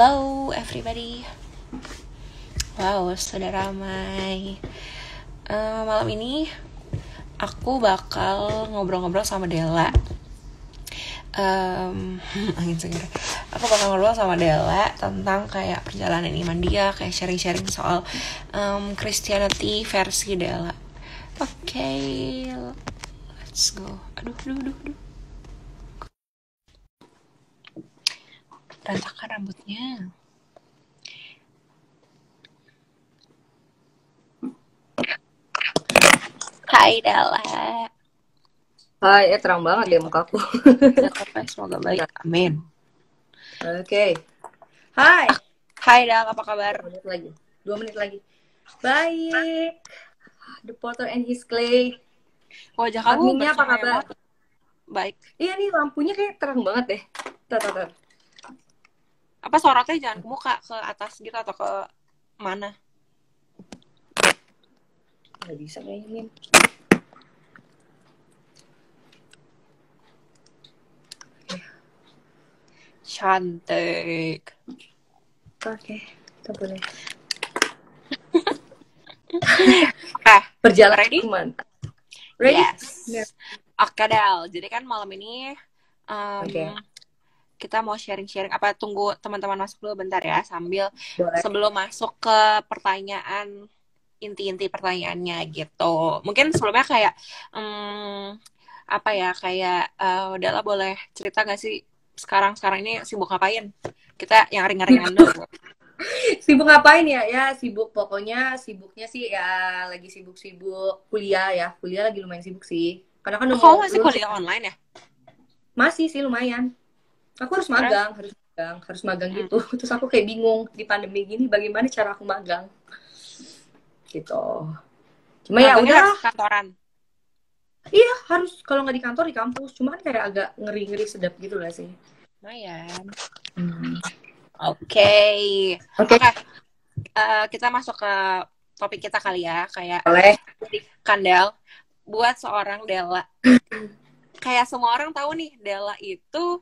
Hello everybody. Wow, sudah ramai. Malam ini aku bakal ngobrol-ngobrol sama Della. Angin segar. Aku bakal ngobrol sama Della tentang kayak perjalanan iman dia, kayak sharing-sharing soal Christianity versi Della. Oke, let's go. Aduh. Berantakan rambutnya. Hai Della. Hai, terang banget deh mukaku. Gak apa-apa, semoga baik. Amin. Oke. Hai. Hai Della, apa kabar? 2 menit lagi. Baik. The Potter and His Clay. Wajah kamu Adminnya apa kabar? Baik. Iya nih, lampunya kayak terang banget deh. Tar. Apa sorotnya jangan ke muka, ke atas gitu atau ke mana? Gak bisa kayaknya. Cantik. Oke, kita boleh. Perjalanan ready? Ready? Yes. Oke Del, jadi kan malam ini kita mau sharing-sharing. Apa tunggu teman-teman masuk dulu bentar ya, sambil boleh. Sebelum masuk ke pertanyaan, inti-inti pertanyaannya gitu. Mungkin sebelumnya kayak apa ya, kayak Della boleh cerita gak sih sekarang ini sibuk ngapain? Kita yang ringan-ringan dulu. Sibuk ngapain ya? Ya sibuk, pokoknya sibuknya sih ya lagi sibuk-sibuk kuliah ya. Kuliah lagi lumayan sibuk sih. Karena kan Kamu masih kuliah online ya? Masih sih lumayan. Aku harus magang gitu. Terus aku kayak bingung di pandemi gini bagaimana cara aku magang. Gitu. Cuma ya udah kantoran. Iya, harus kalau nggak di kantor di kampus. Cuma kan kayak agak ngeri-ngeri sedap gitu lah sih. Lumayan. Oke. Kita masuk ke topik kita kali ya, kayak Kandel buat seorang Della. Kayak semua orang tahu nih, Della itu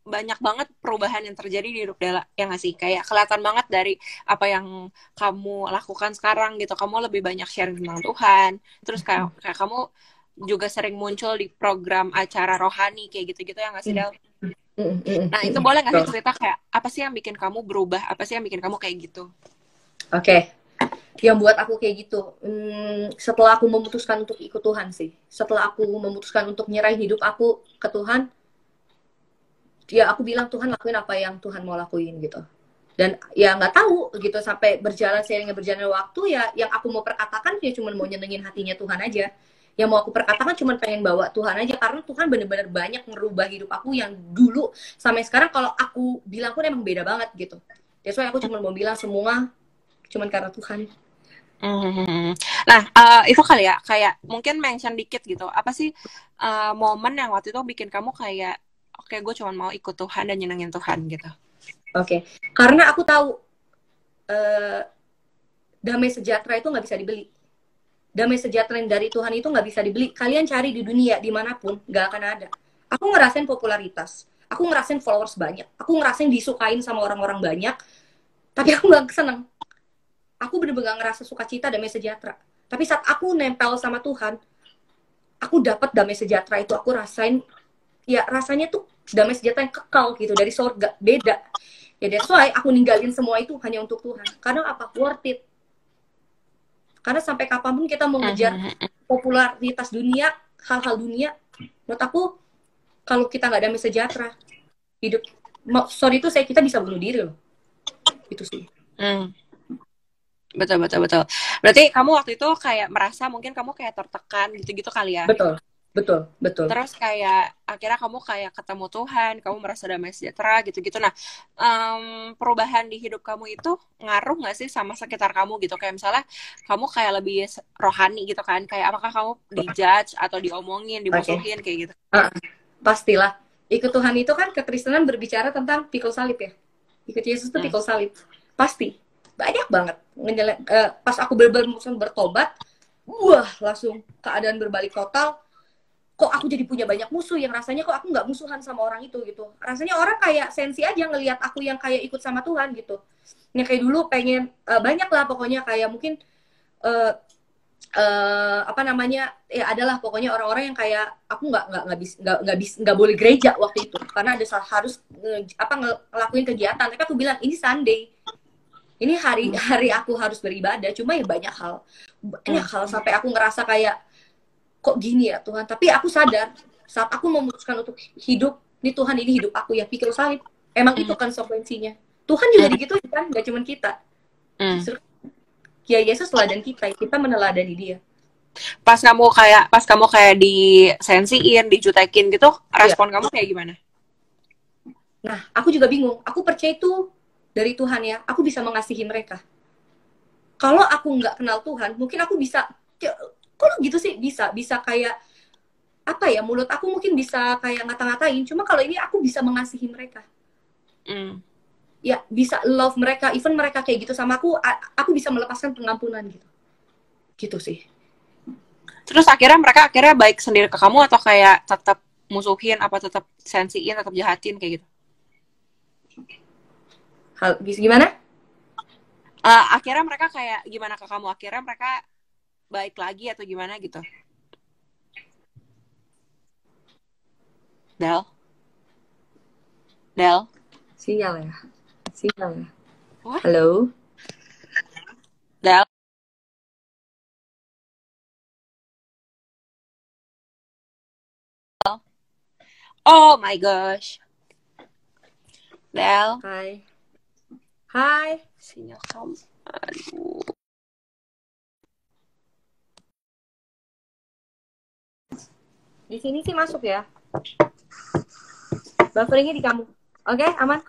banyak banget perubahan yang terjadi di hidup Della, ya nggak sih? Kayak kelihatan banget dari apa yang kamu lakukan sekarang gitu. Kamu lebih banyak sharing tentang Tuhan. Terus kayak kamu juga sering muncul di program acara rohani kayak gitu-gitu, ya nggak sih Del? Nah itu boleh nggak sih cerita kayak apa sih yang bikin kamu berubah? Apa sih yang bikin kamu kayak gitu? Oke. Yang buat aku kayak gitu, setelah aku memutuskan untuk ikut Tuhan sih. Setelah aku memutuskan untuk nyerahin hidup aku ke Tuhan, ya aku bilang Tuhan lakuin apa yang Tuhan mau lakuin gitu. Dan ya nggak tahu gitu sampai seiringnya berjalan waktu, ya yang aku mau perkatakan ya cuma mau nyenengin hatinya Tuhan aja. Yang mau aku perkatakan cuma pengen bawa Tuhan aja, karena Tuhan bener-bener banyak merubah hidup aku yang dulu sampai sekarang kalau aku bilang pun emang beda banget gitu. That's why aku cuma mau bilang semua cuma karena Tuhan. Nah, itu kali ya, kayak mungkin mention dikit gitu. Apa sih momen yang waktu itu bikin kamu kayak, oke, gue cuma mau ikut Tuhan dan nyenengin Tuhan gitu? Oke. Karena aku tahu damai sejahtera itu nggak bisa dibeli. Damai sejahtera yang dari Tuhan itu nggak bisa dibeli. Kalian cari di dunia dimanapun nggak akan ada. Aku ngerasain popularitas, aku ngerasain followers banyak, aku ngerasain disukain sama orang-orang banyak, tapi aku nggak seneng. Aku bener-bener ngerasa sukacita damai sejahtera. Tapi saat aku nempel sama Tuhan, aku dapat damai sejahtera itu. Aku rasain, ya rasanya tuh damai sejahtera yang kekal gitu dari surga, beda. Ya that's why aku ninggalin semua itu hanya untuk Tuhan. Karena apa? Worth it. Karena sampai kapanpun kita mau ngejar popularitas dunia, hal-hal dunia, menurut aku kalau kita nggak damai sejahtera, hidup, sorry itu kita bisa bunuh diri loh. Itu sih. Betul. Berarti kamu waktu itu kayak merasa mungkin kamu kayak tertekan gitu-gitu kali ya? Betul. Terus kayak akhirnya kamu kayak ketemu Tuhan, kamu merasa damai sejahtera gitu-gitu. Nah, perubahan di hidup kamu itu ngaruh nggak sih sama sekitar kamu gitu? Kayak misalnya kamu kayak lebih rohani gitu kan? Kayak apakah kamu dijudge atau diomongin, dimusuhin kayak gitu? Pastilah. Ikut Tuhan itu kan kekristenan berbicara tentang pikul salib ya. Ikut Yesus itu pikul salib. Pasti. Banyak banget. Pas aku benar-benar bertobat, langsung keadaan berbalik total. kok aku jadi punya banyak musuh yang rasanya kok aku nggak musuhan sama orang itu gitu. Rasanya orang kayak sensi aja ngelihat aku yang kayak ikut sama Tuhan gitu. Yang kayak dulu pengen banyak lah pokoknya kayak mungkin uh, apa namanya ya adalah pokoknya orang-orang yang kayak aku nggak boleh gereja waktu itu karena ada harus ngelakuin kegiatan. Tapi aku bilang ini Sunday, ini hari aku harus beribadah. Cuma ya banyak hal sampai aku ngerasa kayak kok gini ya Tuhan. Tapi aku sadar saat aku memutuskan untuk hidup ini Tuhan, ini hidup aku ya pikir salib. Emang itu konsekuensinya. Tuhan juga digituin kan, gak cuma kita. Justru ya Yesus teladan kita meneladani dia. Pas kamu kayak disensiin, dijutekin gitu, respon kamu kayak gimana? Nah, aku juga bingung. Aku percaya itu dari Tuhan ya. Aku bisa mengasihi mereka. Kalau aku nggak kenal Tuhan, mungkin aku bisa kok gitu sih bisa kayak apa ya, mulut aku mungkin bisa kayak ngata-ngatain, cuma kalau ini aku bisa mengasihi mereka. Ya bisa love mereka, even mereka kayak gitu sama aku bisa melepaskan pengampunan gitu sih. Terus akhirnya mereka baik sendiri ke kamu atau kayak tetap musuhin, apa tetap sensiin, tetap jahatin kayak gitu? Hal gimana? Akhirnya mereka kayak gimana ke kamu? Akhirnya mereka baik lagi atau gimana gitu? Del? Sinyal ya. What? Halo? Del? Oh my gosh. Del? Hai. Sinyal kamu. Aduh. Di sini sih masuk ya. Bufferingnya di kamu. Oke, aman?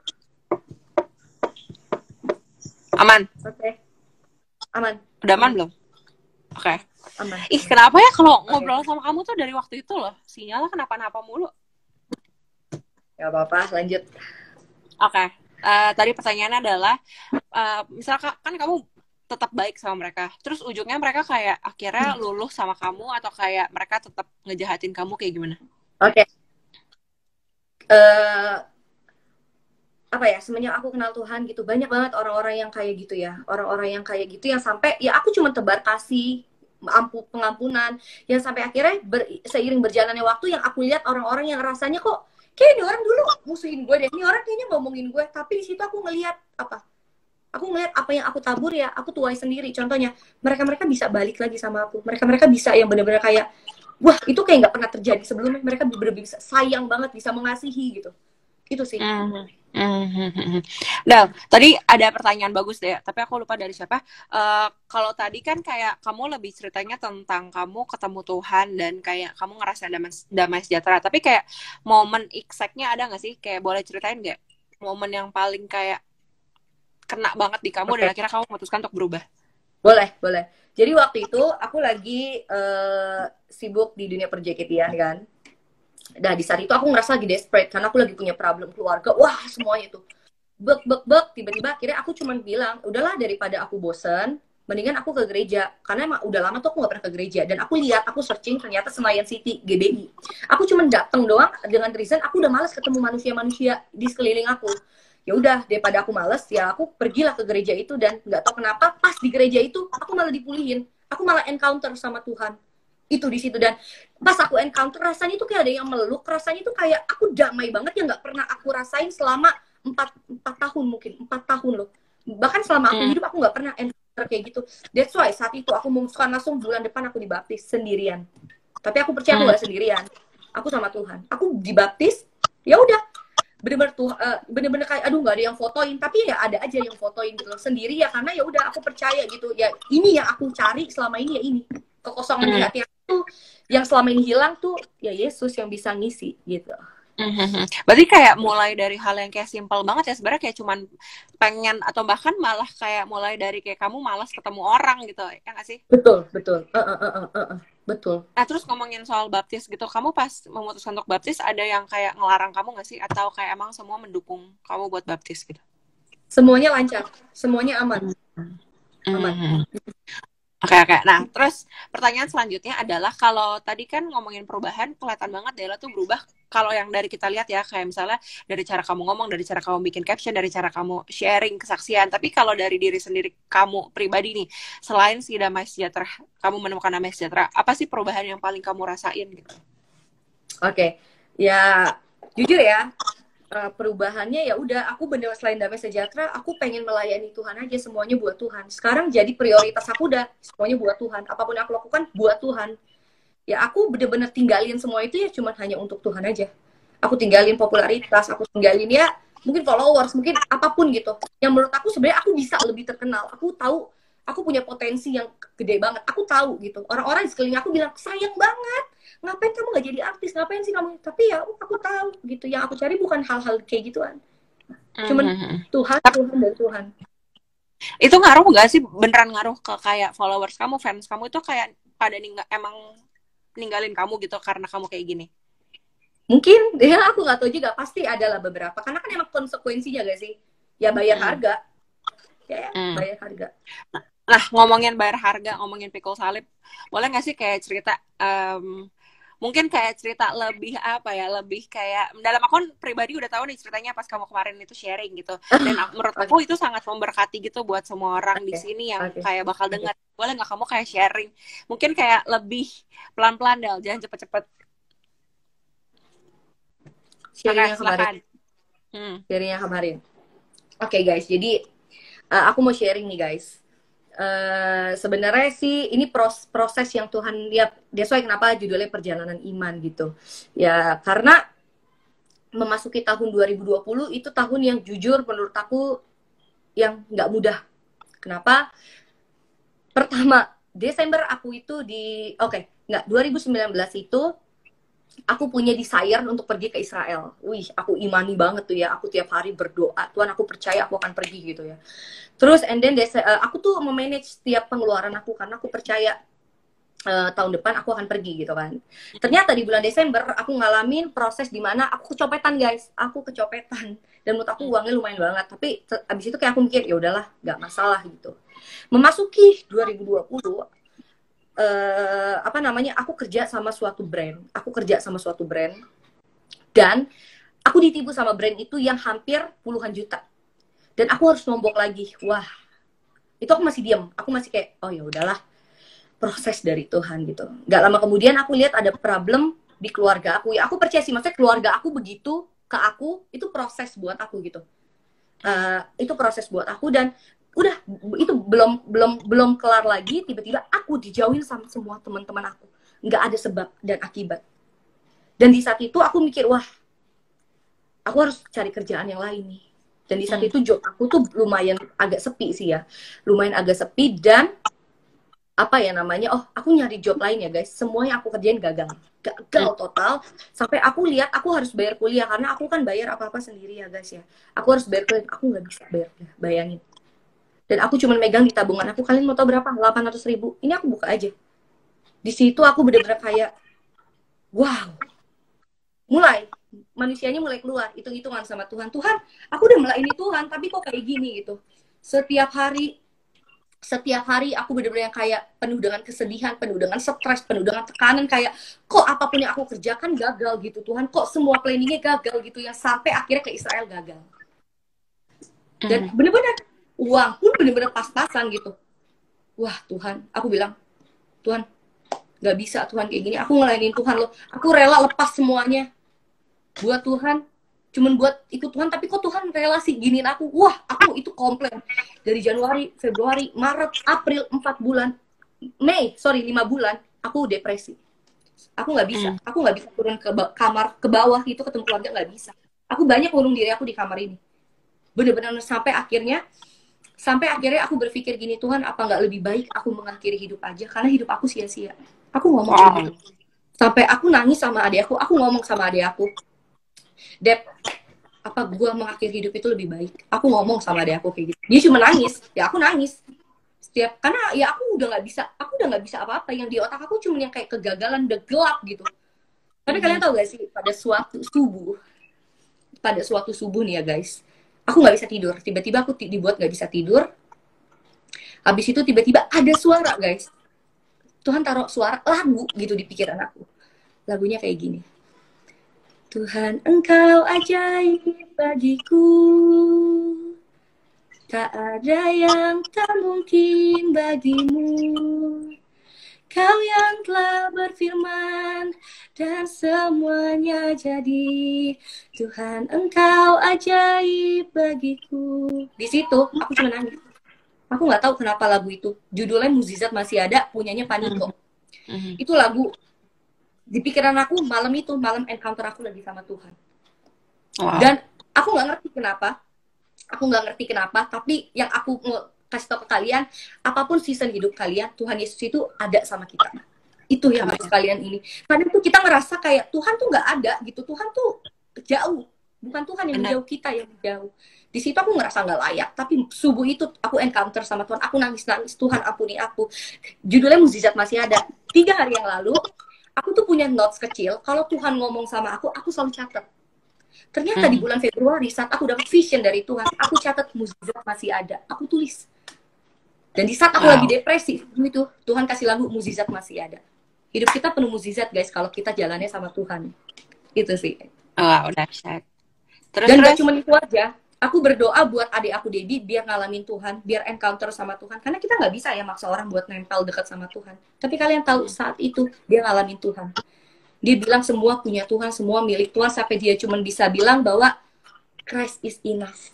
Aman. Oke. Aman. Udah aman belum? Oke. Aman. Ih, kenapa ya kalau ngobrol sama kamu tuh dari waktu itu loh, sinyalnya kenapa-napa mulu. Gak apa-apa, lanjut. Oke. Tadi pertanyaannya adalah, misalkan kan kamu tetap baik sama mereka, terus ujungnya mereka kayak akhirnya luluh sama kamu atau kayak mereka tetap ngejahatin kamu kayak gimana? Oke. Apa ya, semenjak aku kenal Tuhan gitu, banyak banget orang-orang yang kayak gitu ya. Orang-orang yang kayak gitu yang sampai ya aku cuma tebar kasih, pengampunan, yang sampai akhirnya seiring berjalannya waktu yang aku lihat orang-orang yang rasanya kok kayak ini orang dulu musuhin gue deh, ini orang kayaknya ngomongin gue, tapi di situ aku ngelihat apa yang aku tabur ya aku tuai sendiri. Contohnya mereka bisa balik lagi sama aku, mereka bisa yang benar-benar kayak wah itu kayak nggak pernah terjadi sebelumnya, mereka benar-benar bisa sayang banget, bisa mengasihi gitu. Itu sih. Del, tadi ada pertanyaan bagus deh, tapi aku lupa dari siapa. Kalau tadi kan kayak kamu lebih ceritanya tentang kamu ketemu Tuhan dan kayak kamu ngerasa damai sejahtera. Tapi kayak momen exactnya ada nggak sih? Kayak boleh ceritain nggak? Momen yang paling kayak kena banget di kamu dan akhirnya kamu memutuskan untuk berubah. Boleh. Jadi waktu itu aku lagi sibuk di dunia perjaketian kan. Nah di saat itu aku ngerasa lagi desperate karena aku lagi punya problem keluarga. Wah semuanya tuh bek. Tiba-tiba akhirnya aku cuman bilang, udahlah daripada aku bosen, mendingan aku ke gereja. Karena emang udah lama tuh aku gak pernah ke gereja. Dan aku searching ternyata Senayan City, GBI. Aku cuman dateng doang dengan reason aku udah males ketemu manusia-manusia di sekeliling aku. Ya udah daripada aku males ya aku pergilah ke gereja itu, dan nggak tahu kenapa pas di gereja itu aku malah dipulihin, aku malah encounter sama Tuhan itu di situ. Dan pas aku encounter rasanya tuh kayak ada yang meluk, rasanya tuh kayak aku damai banget yang nggak pernah aku rasain selama 4 tahun, mungkin 4 tahun loh, bahkan selama aku hidup aku nggak pernah encounter kayak gitu. That's why saat itu aku memutuskan langsung bulan depan aku dibaptis sendirian. Tapi aku percaya aku nggak sendirian, aku sama Tuhan. Aku dibaptis ya udah bener-bener tuh bener-bener kayak aduh nggak ada yang fotoin, tapi ya ada aja yang fotoin gitu loh sendiri ya, karena ya udah aku percaya gitu ya, ini yang aku cari selama ini ya, ini kekosongan di hati aku yang selama ini hilang tuh ya Yesus yang bisa ngisi gitu. Berarti kayak mulai dari hal yang kayak simpel banget ya sebenarnya, kayak cuman pengen atau bahkan malah kayak mulai dari kayak kamu malas ketemu orang gitu ya nggak sih? Betul. Betul. Nah terus ngomongin soal baptis gitu, kamu pas memutuskan untuk baptis ada yang kayak ngelarang kamu nggak sih, atau kayak emang semua mendukung kamu buat baptis gitu? Semuanya lancar, semuanya aman. Oke, oke. Nah, terus pertanyaan selanjutnya adalah kalau tadi kan ngomongin perubahan, kelihatan banget Dela tuh berubah. Kalau yang dari kita lihat ya, kayak misalnya dari cara kamu ngomong, dari cara kamu bikin caption, dari cara kamu sharing kesaksian. Tapi kalau dari diri sendiri kamu pribadi nih, selain si damai sejahtera, kamu menemukan damai sejahtera, apa sih perubahan yang paling kamu rasain gitu? Oke, ya jujur ya, perubahannya ya udah, aku bener selain damai sejahtera, aku pengen melayani Tuhan aja, semuanya buat Tuhan. Sekarang jadi prioritas aku udah semuanya buat Tuhan. Apapun yang aku lakukan buat Tuhan. Ya aku bener-bener tinggalin semua itu ya cuma hanya untuk Tuhan aja. Aku tinggalin popularitas, aku tinggalin ya mungkin followers, mungkin apapun gitu. Yang menurut aku sebenarnya aku bisa lebih terkenal. Aku tahu aku punya potensi yang gede banget. Aku tahu gitu. Orang-orang di sekeliling aku bilang, sayang banget. Ngapain kamu gak jadi artis? Ngapain sih kamu? Tapi ya aku tahu gitu. Yang aku cari bukan hal-hal kayak gituan. Cuman Tuhan, Tuhan, dan Tuhan. Itu ngaruh gak sih? Beneran ngaruh ke kayak followers kamu, fans kamu itu kayak pada emang ninggalin kamu gitu karena kamu kayak gini? Mungkin, ya aku nggak tahu juga. Pasti adalah beberapa. Karena kan emang konsekuensinya gak sih? Ya bayar harga. Ya, bayar harga. Nah, ngomongin bayar harga, ngomongin pikul salib, boleh nggak sih kayak cerita, mungkin kayak cerita lebih apa ya, lebih kayak dalam akun pribadi udah tahu nih ceritanya pas kamu kemarin itu sharing gitu, dan menurut aku itu sangat memberkati gitu buat semua orang di sini yang kayak bakal dengar. Boleh nggak kamu kayak sharing, mungkin kayak lebih pelan-pelan Del, jangan cepet-cepet. Sharingnya kemarin. Sharingnya kemarin. Oke guys, jadi aku mau sharing nih guys. Sebenarnya sih ini proses yang Tuhan lihat. That's why kenapa judulnya perjalanan iman gitu. Ya karena memasuki tahun 2020 itu tahun yang jujur menurut aku yang nggak mudah. Kenapa? Pertama, Desember aku itu 2019 itu aku punya desire untuk pergi ke Israel. Wih, aku imani banget tuh ya. Aku tiap hari berdoa, Tuhan aku percaya aku akan pergi gitu ya. Terus and then aku tuh memanage setiap pengeluaran aku karena aku percaya tahun depan aku akan pergi gitu kan. Ternyata di bulan Desember aku ngalamin proses di mana aku kecopetan guys. Aku kecopetan dan menurut aku uangnya lumayan banget. Tapi abis itu kayak aku mikir ya udahlah, nggak masalah gitu. Memasuki 2020 aku kerja sama suatu brand. Dan aku ditipu sama brand itu yang hampir puluhan juta. Dan aku harus nombok lagi. Wah, itu aku masih diam. Aku masih kayak, oh ya udahlah, proses dari Tuhan gitu. Gak lama kemudian aku lihat ada problem di keluarga aku. Ya aku percaya sih, maksudnya keluarga aku begitu ke aku, itu proses buat aku gitu. Itu proses buat aku dan udah itu belum kelar lagi, tiba-tiba aku dijauhin sama semua teman-teman aku. Nggak ada sebab dan akibat. Dan di saat itu aku mikir, wah, aku harus cari kerjaan yang lain nih. Dan di saat itu job aku tuh lumayan agak sepi sih ya. Lumayan agak sepi dan aku nyari job lain ya guys. Semua yang aku kerjain gagal total. Sampai aku lihat aku harus bayar kuliah. Karena aku kan bayar apa-apa sendiri ya guys ya. Aku harus bayar kuliah, aku nggak bisa bayar, bayangin. Dan aku cuma megang di tabungan aku, kalian mau tahu berapa? 800.000. Ini aku buka aja. Di situ aku bener-bener kayak, wow. Manusianya mulai keluar, hitung-hitungan sama Tuhan. Tuhan, aku udah melayani Tuhan, tapi kok kayak gini gitu. Setiap hari aku bener-bener yang kayak penuh dengan kesedihan, penuh dengan stres, penuh dengan tekanan. Kayak, kok apapun yang aku kerjakan gagal gitu Tuhan. Kok semua planningnya gagal gitu ya. Sampai akhirnya ke Israel gagal. Dan bener-bener uang pun bener-bener pas-pasan gitu. Wah Tuhan, aku bilang, Tuhan, gak bisa Tuhan kayak gini. Aku ngelayanin Tuhan loh. Aku rela lepas semuanya buat Tuhan. Cuman buat ikut Tuhan, tapi kok Tuhan rela sih giniin aku. Wah, aku itu komplain. Dari Januari, Februari, Maret, April, 4 bulan. 5 bulan, aku depresi. Aku gak bisa. Aku gak bisa turun ke kamar, ke bawah gitu, ketemu keluarga, gak bisa. Aku banyak ngurung diri aku di kamar ini. Bener-bener sampai akhirnya aku berpikir gini, Tuhan apa nggak lebih baik aku mengakhiri hidup aja karena hidup aku sia-sia. Aku ngomong gitu. Sampai aku nangis sama adik aku ngomong sama adik aku, Dep, apa gua mengakhiri hidup itu lebih baik? Aku ngomong sama adik aku kayak gitu. Dia cuma nangis, ya aku nangis. Karena ya aku udah nggak bisa apa-apa. Yang di otak aku cuma yang kayak kegagalan, udah gelap gitu. Tapi kalian tahu gak sih, pada suatu subuh nih ya guys, aku nggak bisa tidur. Tiba-tiba aku dibuat nggak bisa tidur. Habis itu tiba-tiba ada suara guys. Tuhan taruh suara lagu gitu di pikiran aku. Lagunya kayak gini. Tuhan, Engkau ajaib bagiku, tak ada yang tak mungkin bagimu. Kau yang telah berfirman dan semuanya jadi. Tuhan, Engkau ajaib bagiku. Di situ aku cuma nangis. Aku nggak tahu kenapa lagu itu. Judulnya Mukjizat Masih Ada, punyanya Paniko. Itu lagu di pikiran aku malam itu, malam encounter aku lagi sama Tuhan. Wow. Dan aku nggak ngerti kenapa, tapi yang aku mau kasih tau ke kalian, apapun season hidup kalian, Tuhan Yesus itu ada sama kita. Itu yang harus kalian ini. Karena itu kita ngerasa kayak Tuhan tuh nggak ada gitu, Tuhan tuh jauh. Bukan Tuhan yang menjauh, kita yang jauh. Di situ aku ngerasa nggak layak, tapi subuh itu aku encounter sama Tuhan, aku nangis-nangis, Tuhan ampuni aku. Judulnya Mukjizat Masih Ada. 3 hari yang lalu, aku tuh punya notes kecil, kalau Tuhan ngomong sama aku selalu catat. Ternyata di bulan Februari, saat aku dapat vision dari Tuhan, aku catat mukjizat masih ada. Aku tulis. Dan di saat aku lagi depresi, itu Tuhan kasih lagu mukjizat masih ada. Hidup kita penuh mukjizat, guys, kalau kita jalannya sama Tuhan. Itu sih. Wow, dahsyat. Dan gak cuma itu aja. Aku berdoa buat adik aku Dedi, biar ngalamin Tuhan, biar encounter sama Tuhan. Karena kita nggak bisa ya maksa orang buat nempel dekat sama Tuhan. Tapi kalian tahu saat itu dia ngalamin Tuhan. Dia bilang semua punya Tuhan, semua milik Tuhan, sampai dia cuma bisa bilang bahwa Christ is enough.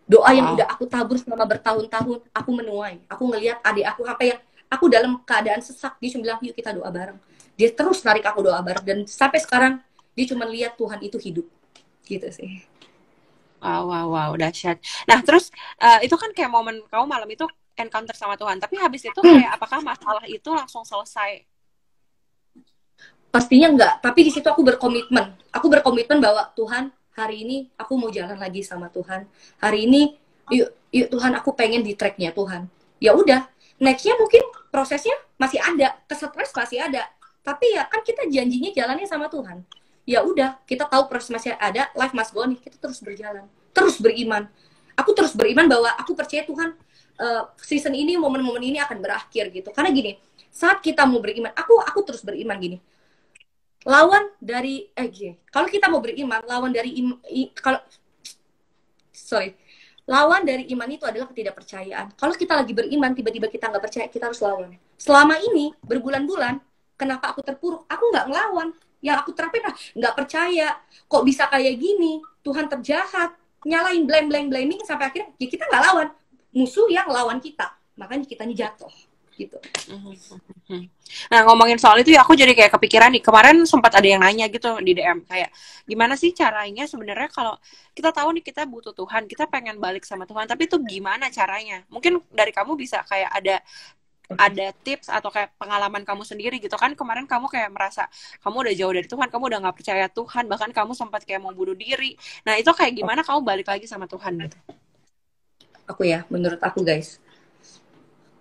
Doa yang udah aku tabur selama bertahun-tahun, aku menuai. Aku ngelihat adik aku apa yang aku dalam keadaan sesak, dia cuma bilang yuk kita doa bareng. Dia terus narik aku doa bareng, dan sampai sekarang dia cuma lihat Tuhan itu hidup. Gitu sih. Wow, dahsyat. Nah, terus itu kan kayak momen kamu malam itu encounter sama Tuhan. Tapi habis itu kayak apakah masalah itu langsung selesai? Pastinya enggak. Tapi di situ aku berkomitmen. Aku berkomitmen bahwa Tuhan, hari ini aku mau jalan lagi sama Tuhan. Hari ini, yuk Tuhan, aku pengen di tracknya Tuhan. Ya udah. Nextnya mungkin prosesnya masih ada, kesetres masih ada. Tapi ya kan kita janjinya jalannya sama Tuhan. Ya udah, kita tahu proses masih ada, life must go on, kita terus berjalan, terus beriman. Aku terus beriman bahwa aku percaya Tuhan, season ini, momen-momen ini akan berakhir gitu. Karena gini, saat kita mau beriman, aku terus beriman gini. Lawan dari kalau kita mau beriman, lawan dari lawan dari iman itu adalah ketidakpercayaan. Kalau kita lagi beriman, tiba-tiba kita nggak percaya, kita harus lawan. Selama ini berbulan-bulan, kenapa aku terpuruk? Aku nggak ngelawan. Yang aku terapin nggak percaya, kok bisa kayak gini, Tuhan terjahat, nyalain blaming sampai akhirnya ya kita nggak lawan, musuh yang lawan kita, makanya kitanya jatuh gitu. Nah, ngomongin soal itu ya aku jadi kayak kepikiran nih, kemarin sempat ada yang nanya gitu di DM kayak gimana sih caranya sebenarnya kalau kita tahu nih kita butuh Tuhan, kita pengen balik sama Tuhan, tapi itu gimana caranya? Mungkin dari kamu bisa kayak ada tips atau kayak pengalaman kamu sendiri gitu kan, kemarin kamu kayak merasa kamu udah jauh dari Tuhan, kamu udah nggak percaya Tuhan, bahkan kamu sempat kayak mau bunuh diri. Nah itu kayak gimana kamu balik lagi sama Tuhan gitu? Menurut aku guys,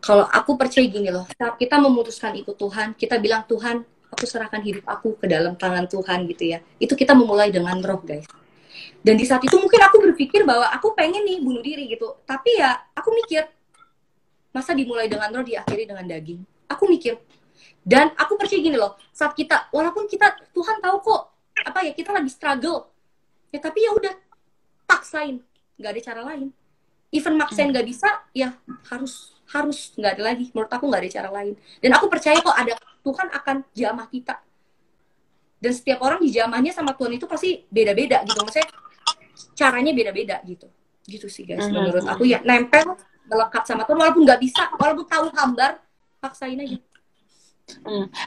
kalau aku percaya gini loh, saat kita memutuskan ikut Tuhan, kita bilang Tuhan, aku serahkan hidup aku ke dalam tangan Tuhan gitu ya, itu kita memulai dengan roh guys. Dan di saat itu mungkin aku berpikir bahwa aku pengen nih bunuh diri gitu, tapi ya aku mikir, masa dimulai dengan roh, diakhiri dengan daging? Aku mikir. Dan aku percaya gini loh, saat kita, walaupun kita, Tuhan tahu kok, kita lagi struggle. Ya tapi ya udah, paksain. Gak ada cara lain. Even maksain gak bisa, ya harus gak ada lagi. Menurut aku gak ada cara lain. Dan aku percaya kok ada Tuhan akan jamah kita. Dan setiap orang di jamahnya sama Tuhan itu pasti beda-beda gitu. Maksudnya, caranya beda-beda gitu. Gitu sih guys, menurut aku ya, nempel, melekat sama Tuhan, walaupun nggak bisa, walaupun tahu hambar, paksain aja.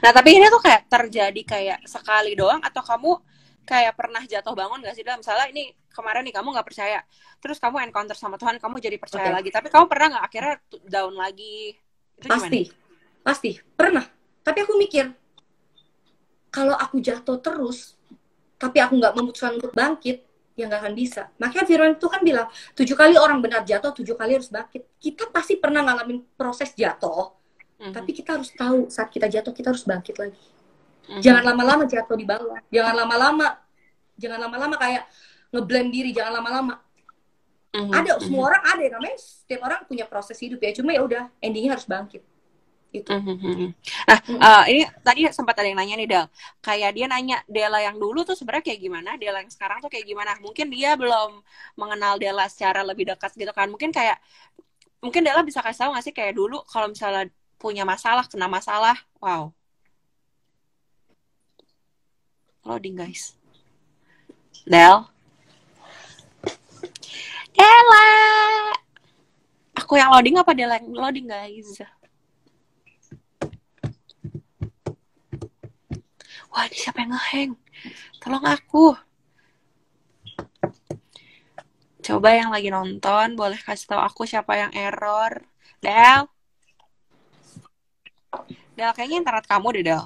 Nah tapi ini tuh kayak terjadi kayak sekali doang, atau kamu kayak pernah jatuh bangun nggak sih dalam, misalnya ini kemarin nih kamu nggak percaya, terus kamu encounter sama Tuhan, kamu jadi percaya lagi, tapi kamu pernah nggak akhirnya down lagi? Itu pasti pernah. Tapi aku mikir, kalau aku jatuh terus, tapi aku nggak memutuskan untuk bangkit, ya nggak akan bisa. Makanya firman Tuhan bilang, 7 kali orang benar jatuh, 7 kali harus bangkit. Kita pasti pernah ngalamin proses jatuh, tapi kita harus tahu saat kita jatuh, kita harus bangkit lagi. Jangan lama-lama jatuh di bawah. Jangan lama-lama kayak ngeblame diri. Jangan lama-lama. Semua orang ada, namanya setiap orang punya proses hidup ya. Cuma ya udah, endingnya harus bangkit. Itu. Nah, ini tadi sempat ada yang nanya nih, Del. Kayak dia nanya, Dela yang dulu tuh sebenarnya kayak gimana, Dela yang sekarang tuh kayak gimana. Mungkin dia belum mengenal Dela secara lebih dekat gitu kan. Mungkin Dela bisa kasih tahu nggak sih kayak dulu kalau misalnya punya masalah, kena masalah, wow. Loading, guys. Dela. Aku yang loading apa Dela yang loading, guys? Wah, ini siapa yang ngehang? Tolong aku. Coba yang lagi nonton, boleh kasih tahu aku siapa yang error. Del, kayaknya internet kamu deh, Del.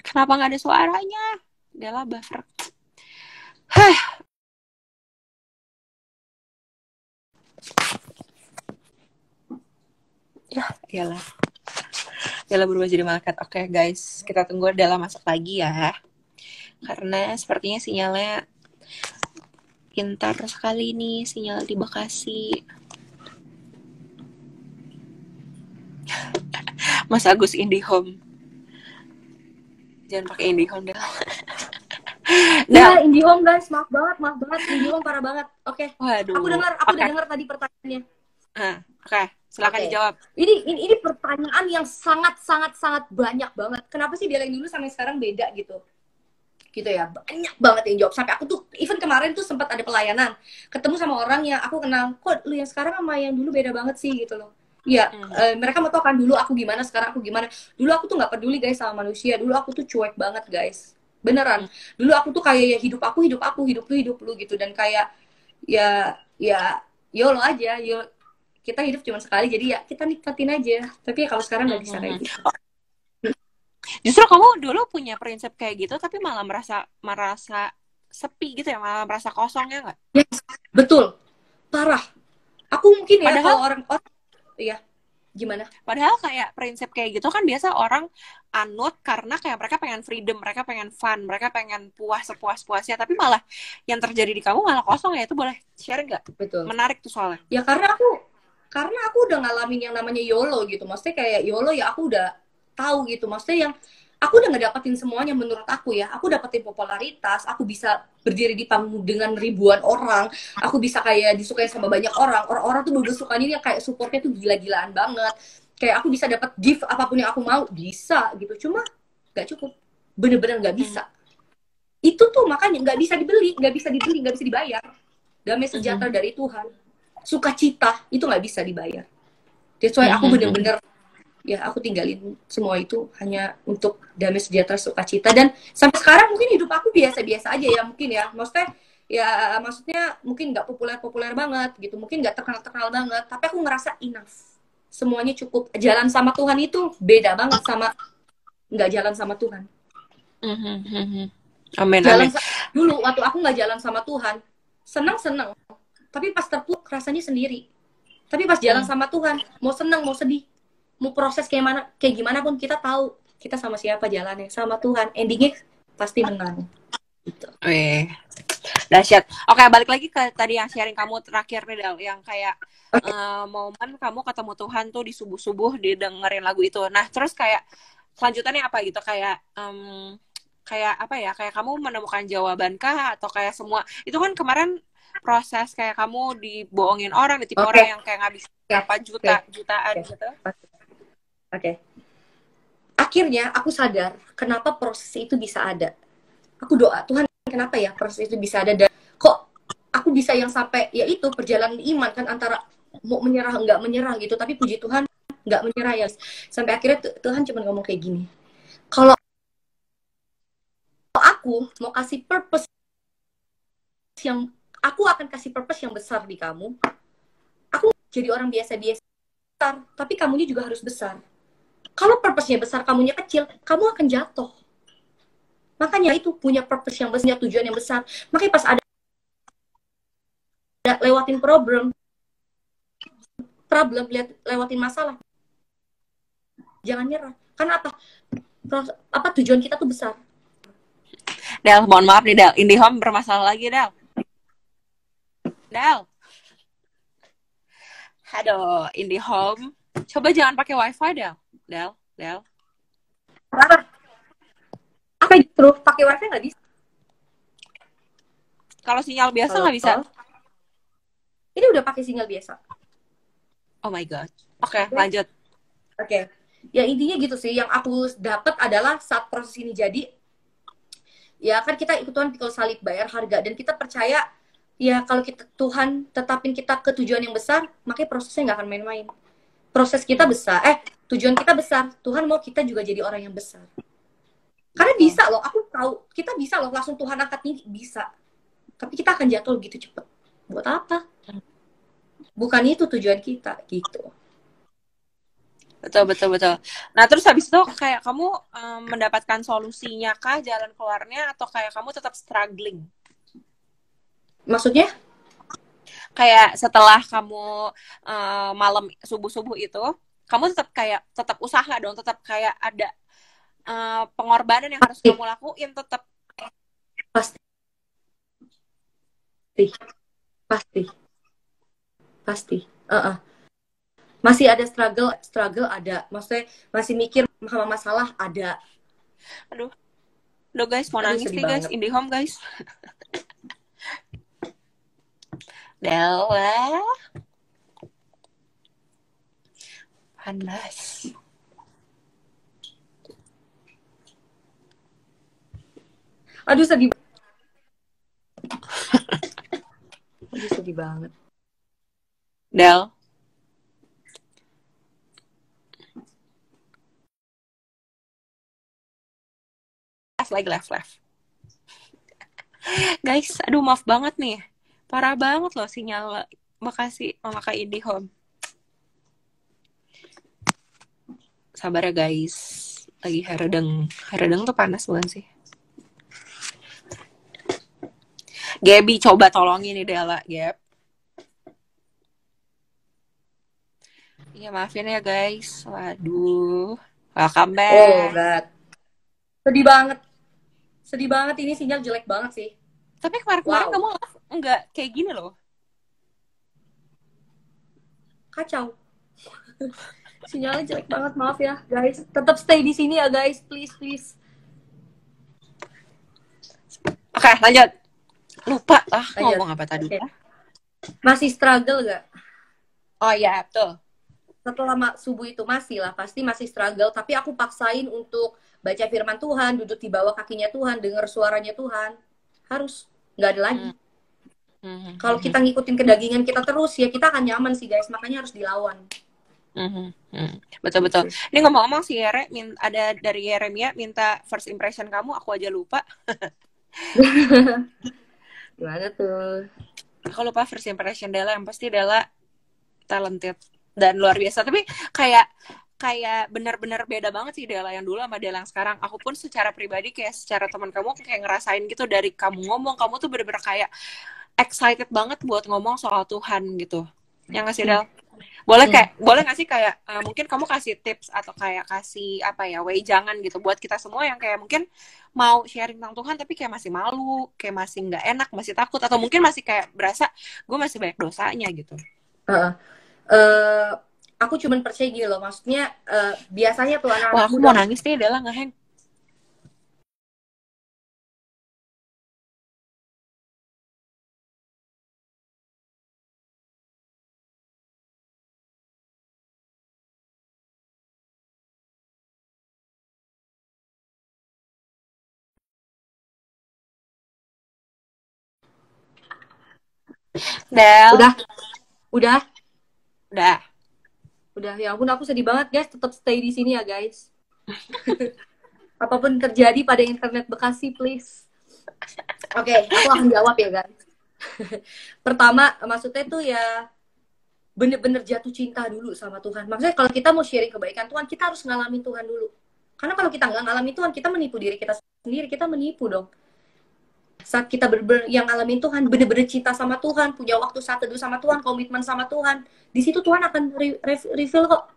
Kenapa nggak ada suaranya? Dela buffer. Ya, iyalah. Dela berubah jadi malaikat. Oke, guys. Kita tunggu Dela masuk lagi ya. Karena sepertinya sinyalnya pintar sekali nih. Sinyal di Bekasi. Mas Agus IndiHome. Jangan pakai IndiHome, Dela. Nah, IndiHome guys, maaf banget. IndiHome parah banget. Oke. Waduh. Aku udah dengar tadi pertanyaannya. Oke. Silakan dijawab. Ini pertanyaan yang sangat banyak banget. Kenapa sih Dela yang dulu sampai sekarang beda gitu? Gitu ya, banyak banget yang jawab. Sampai aku tuh, even kemarin tuh sempat ada pelayanan, ketemu sama orang yang aku kenal, kok lu yang sekarang sama yang dulu beda banget sih gitu loh. Iya, mereka mau tau kan dulu aku gimana, sekarang aku gimana. Dulu aku tuh nggak peduli guys sama manusia, dulu aku tuh cuek banget guys. Beneran. Dulu aku tuh kayak ya hidup lu gitu. Dan kayak ya YOLO aja, kita hidup cuma sekali, jadi ya kita nikmatin aja. Tapi ya kalau sekarang nggak bisa kayak gitu. Justru kamu dulu punya prinsip kayak gitu, tapi malah merasa sepi gitu ya, malah merasa kosong ya nggak? Yes, betul, parah. Aku mungkin ya kalau orang ya gimana? Padahal kayak prinsip kayak gitu kan biasa orang anut karena kayak mereka pengen freedom, mereka pengen fun, mereka pengen puas sepuas-puasnya, tapi malah yang terjadi di kamu malah kosong ya. Itu boleh share nggak? Betul. Menarik tuh soalnya. Ya karena aku udah ngalamin yang namanya YOLO gitu. Maksudnya kayak YOLO ya aku udah tahu gitu. Maksudnya yang aku udah ngedapetin semuanya menurut aku ya. Aku dapetin popularitas, aku bisa berdiri di panggung dengan ribuan orang, aku bisa kayak disukai sama banyak orang. Orang-orang tuh udah sukanya yang kayak supportnya tuh gila-gilaan banget. Kayak aku bisa dapat gift apapun yang aku mau, bisa gitu. Cuma nggak cukup. Bener-bener nggak bisa. Itu tuh makanya nggak bisa dibeli, nggak bisa dibayar. Damai sejahtera dari Tuhan, sukacita itu nggak bisa dibayar. That's why aku bener-bener ya aku tinggalin semua itu hanya untuk damai sejahtera sukacita. Dan sampai sekarang mungkin hidup aku biasa-biasa aja ya, mungkin ya. Maksudnya mungkin nggak populer banget gitu, mungkin nggak terkenal banget, tapi aku ngerasa enough, semuanya cukup. Jalan sama Tuhan itu beda banget sama nggak jalan sama Tuhan. Amin. Dulu waktu aku nggak jalan sama Tuhan, seneng, tapi pas terpuruk rasanya sendiri. Tapi pas jalan sama Tuhan, mau seneng mau sedih, mau proses kayak gimana pun kita tahu kita sama siapa jalannya, sama Tuhan, endingnya pasti menang gitu. Dahsyat. Oke, balik lagi ke tadi yang sharing kamu terakhir nih, Del, yang kayak momen kamu ketemu Tuhan tuh di subuh-subuh didengerin lagu itu. Nah, terus kayak selanjutnya apa gitu, kayak kayak apa ya, kayak kamu menemukan jawaban kah, atau kayak semua itu kan kemarin proses kayak kamu dibohongin orang, ditipu orang yang kayak ngabisin berapa jutaan gitu. Akhirnya aku sadar kenapa proses itu bisa ada. Aku doa, Tuhan kenapa ya proses itu bisa ada, dan kok aku bisa yang sampai ya itu perjalanan iman kan, antara mau menyerah nggak menyerah gitu. Tapi puji Tuhan nggak menyerah ya. Sampai akhirnya Tuhan cuma ngomong kayak gini, kalau aku mau kasih purpose yang aku akan kasih purpose yang besar di kamu, aku jadi orang biasa-biasa besar, tapi kamunya juga harus besar. Kalau purpose-nya besar, kamunya kecil, kamu akan jatuh. Makanya itu punya purpose yang besar, tujuan yang besar. Makanya pas ada lewatin problem, lewatin masalah, jangan nyerah. Karena apa tujuan kita tuh besar. Del, mohon maaf nih, Del, IndiHome bermasalah lagi, Del. Del. Aduh, IndiHome. Coba jangan pakai wifi, Del. Del. Apa justru pakai wifi nggak bisa? Kalau sinyal biasa Halo? nggak bisa. Ini udah pakai sinyal biasa. Oh my god. Oke, lanjut. Oke. Ya intinya gitu sih. Yang aku dapat adalah saat proses ini jadi, ya kan kita ikut Tuhan pikul salib, bayar harga, dan kita percaya ya kalau kita Tuhan tetapin kita ke tujuan yang besar, makanya prosesnya nggak akan main-main. Proses kita besar, tujuan kita besar. Tuhan mau kita juga jadi orang yang besar. Karena bisa loh, aku tahu kita bisa loh langsung Tuhan angkat tinggi, bisa. Tapi kita akan jatuh begitu cepet. Buat apa? Bukan itu tujuan kita gitu. Betul. Nah, terus habis itu kayak kamu mendapatkan solusinya kah, jalan keluarnya, atau kayak kamu tetap struggling? Maksudnya? Kayak setelah kamu malam subuh itu, kamu tetap usaha dong, tetap kayak ada pengorbanan yang harus kamu lakuin, tetap. Pasti. Masih ada struggle ada. Maksudnya masih mikir masalah ada. Aduh guys, mau nangis nih guys, IndiHome guys. Della. Panas. Aduh sedih. Aduh sedih banget. Del. Left. Guys, aduh maaf banget nih. Parah banget loh sinyal Makasih memakai IndiHome. Sabar ya guys. Lagi haredeng. Haredeng tuh panas bukan sih? Gaby, coba tolongin nih Della, Gap. Iya, maafin ya guys. Waduh. Welcome back. Oh, God. Sedih banget, ini sinyal jelek banget sih. Tapi kemarin kamu enggak kayak gini loh. Kacau. Sinyalnya jelek banget, maaf ya guys. Tetap stay di sini ya guys, please. Oke, lanjut. Lupa ngomong apa tadi. Okay. Masih struggle gak? Oh iya, betul. Setelah subuh itu pasti masih struggle, tapi aku paksain untuk baca firman Tuhan, duduk di bawah kakinya Tuhan, dengar suaranya Tuhan. Harus, nggak ada lagi. Kalau kita ngikutin kedagingan kita terus, ya kita akan nyaman sih guys, makanya harus dilawan. Betul. Ini ngomong-ngomong si Yere, ada dari Yeremia minta first impression kamu, aku aja lupa. Gimana tuh? Aku lupa first impression Della, yang pasti Della talented dan luar biasa. Tapi kayak benar-benar beda banget sih Della yang dulu sama Della yang sekarang. Aku pun secara pribadi kayak secara teman kamu kayak ngerasain gitu, dari kamu ngomong, kamu tuh bener-bener kayak excited banget buat ngomong soal Tuhan gitu. Yang ngasih Del. Boleh nggak sih kayak mungkin kamu kasih tips atau kayak kasih wejangan gitu buat kita semua yang kayak mungkin mau sharing tentang Tuhan tapi kayak masih malu, kayak masih nggak enak, masih takut, atau mungkin masih kayak berasa gue masih banyak dosanya gitu. Aku cuman percaya gini loh, maksudnya biasanya tuh anak-anak. Wah, aku mau nangis nih, Della ngeheng. Del. Udah. Ya ampun, aku sedih banget guys. Tetap stay di sini ya guys. Apapun terjadi pada internet Bekasi, please. Oke, aku akan jawab ya guys. Pertama, maksudnya tuh ya bener-bener jatuh cinta dulu sama Tuhan. Maksudnya kalau kita mau sharing kebaikan Tuhan, kita harus ngalamin Tuhan dulu. Karena kalau kita nggak ngalamin Tuhan, kita menipu diri kita sendiri. Kita menipu dong. Saat kita yang ngalamin Tuhan, bener-bener cinta sama Tuhan, punya waktu saat teduh sama Tuhan, komitmen sama Tuhan, di situ Tuhan akan reveal kok.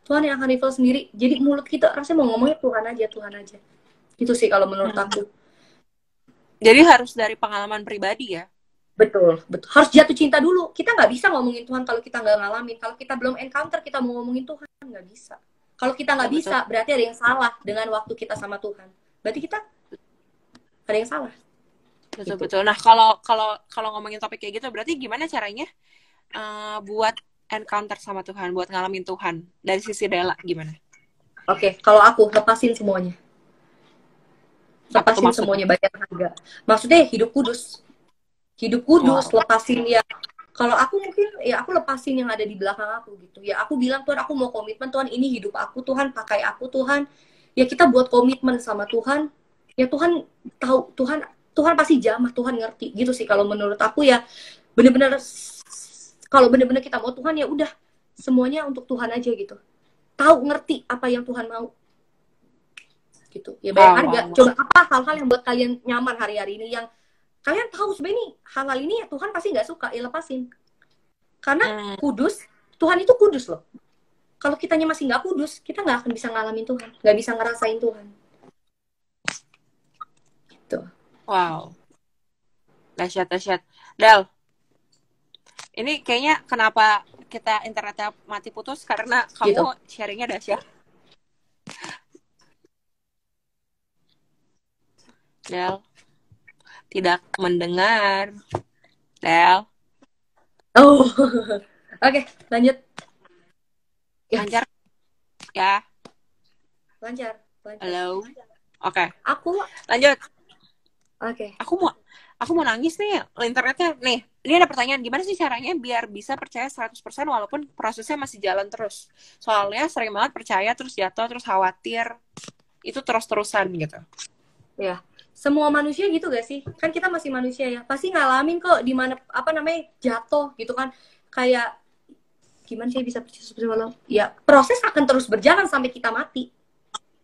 Tuhan yang akan reveal sendiri. Jadi mulut kita rasanya mau ngomongnya Tuhan aja. Itu sih kalau menurut aku. Jadi harus dari pengalaman pribadi ya? Betul, betul. Harus jatuh cinta dulu. Kita nggak bisa ngomongin Tuhan kalau kita nggak ngalamin. Kalau kita belum encounter, kita mau ngomongin Tuhan nggak bisa. Kalau kita nggak Betul, bisa, berarti ada yang salah dengan waktu kita sama Tuhan. Berarti kita ada yang salah. betul, Gitu. betul. Nah, kalau ngomongin topik kayak gitu, berarti gimana caranya buat encounter sama Tuhan, buat ngalamin Tuhan dari sisi Dela gimana? Oke, kalau aku lepasin semuanya. Apa tuh Lepasin maksudnya? semuanya, bayar harga. Maksudnya hidup kudus. Hidup kudus, Wow. lepasin ya. Kalau aku mungkin ya aku lepasin yang ada di belakang aku gitu. Ya aku bilang Tuhan, aku mau komitmen Tuhan, ini hidup aku Tuhan, pakai aku Tuhan. Ya kita buat komitmen sama Tuhan. Ya Tuhan tahu, Tuhan pasti jamah, Tuhan ngerti gitu sih kalau menurut aku ya. Bener-bener kalau bener-bener kita mau Tuhan ya udah semuanya untuk Tuhan aja gitu. Tahu ngerti apa yang Tuhan mau gitu. Ya bayar Wow, harga. wow, wow. Coba apa hal-hal yang buat kalian nyaman hari-hari ini yang kalian tahu sebenarnya nih hal-hal ini ya Tuhan pasti nggak suka, ya lepasin. Karena kudus, Tuhan itu kudus loh. Kalau kitanya masih nggak kudus, kita nggak akan bisa ngalamin Tuhan, nggak bisa ngerasain Tuhan. Gitu. Wow. Dahsyat, dahsyat. Del, ini kayaknya kenapa kita internetnya mati putus karena Gitu. kamu sharingnya dahsyat. Del, tidak mendengar. Del, Oh, oke, lanjut. Ya, lancar ya? lancar, lancar. Halo. Oke, Aku, lanjut. oke. Aku mau nangis nih, internetnya nih. Ini ada pertanyaan, gimana sih caranya biar bisa percaya 100% walaupun prosesnya masih jalan terus? Soalnya sering banget percaya terus jatuh, terus khawatir. Itu terus-terusan gitu. Ya, semua manusia gitu gak sih? Kan kita masih manusia ya, pasti ngalamin kok di mana apa namanya jatuh gitu kan. Kayak gimana sih bisa percaya seperti walau? Ya, proses akan terus berjalan sampai kita mati.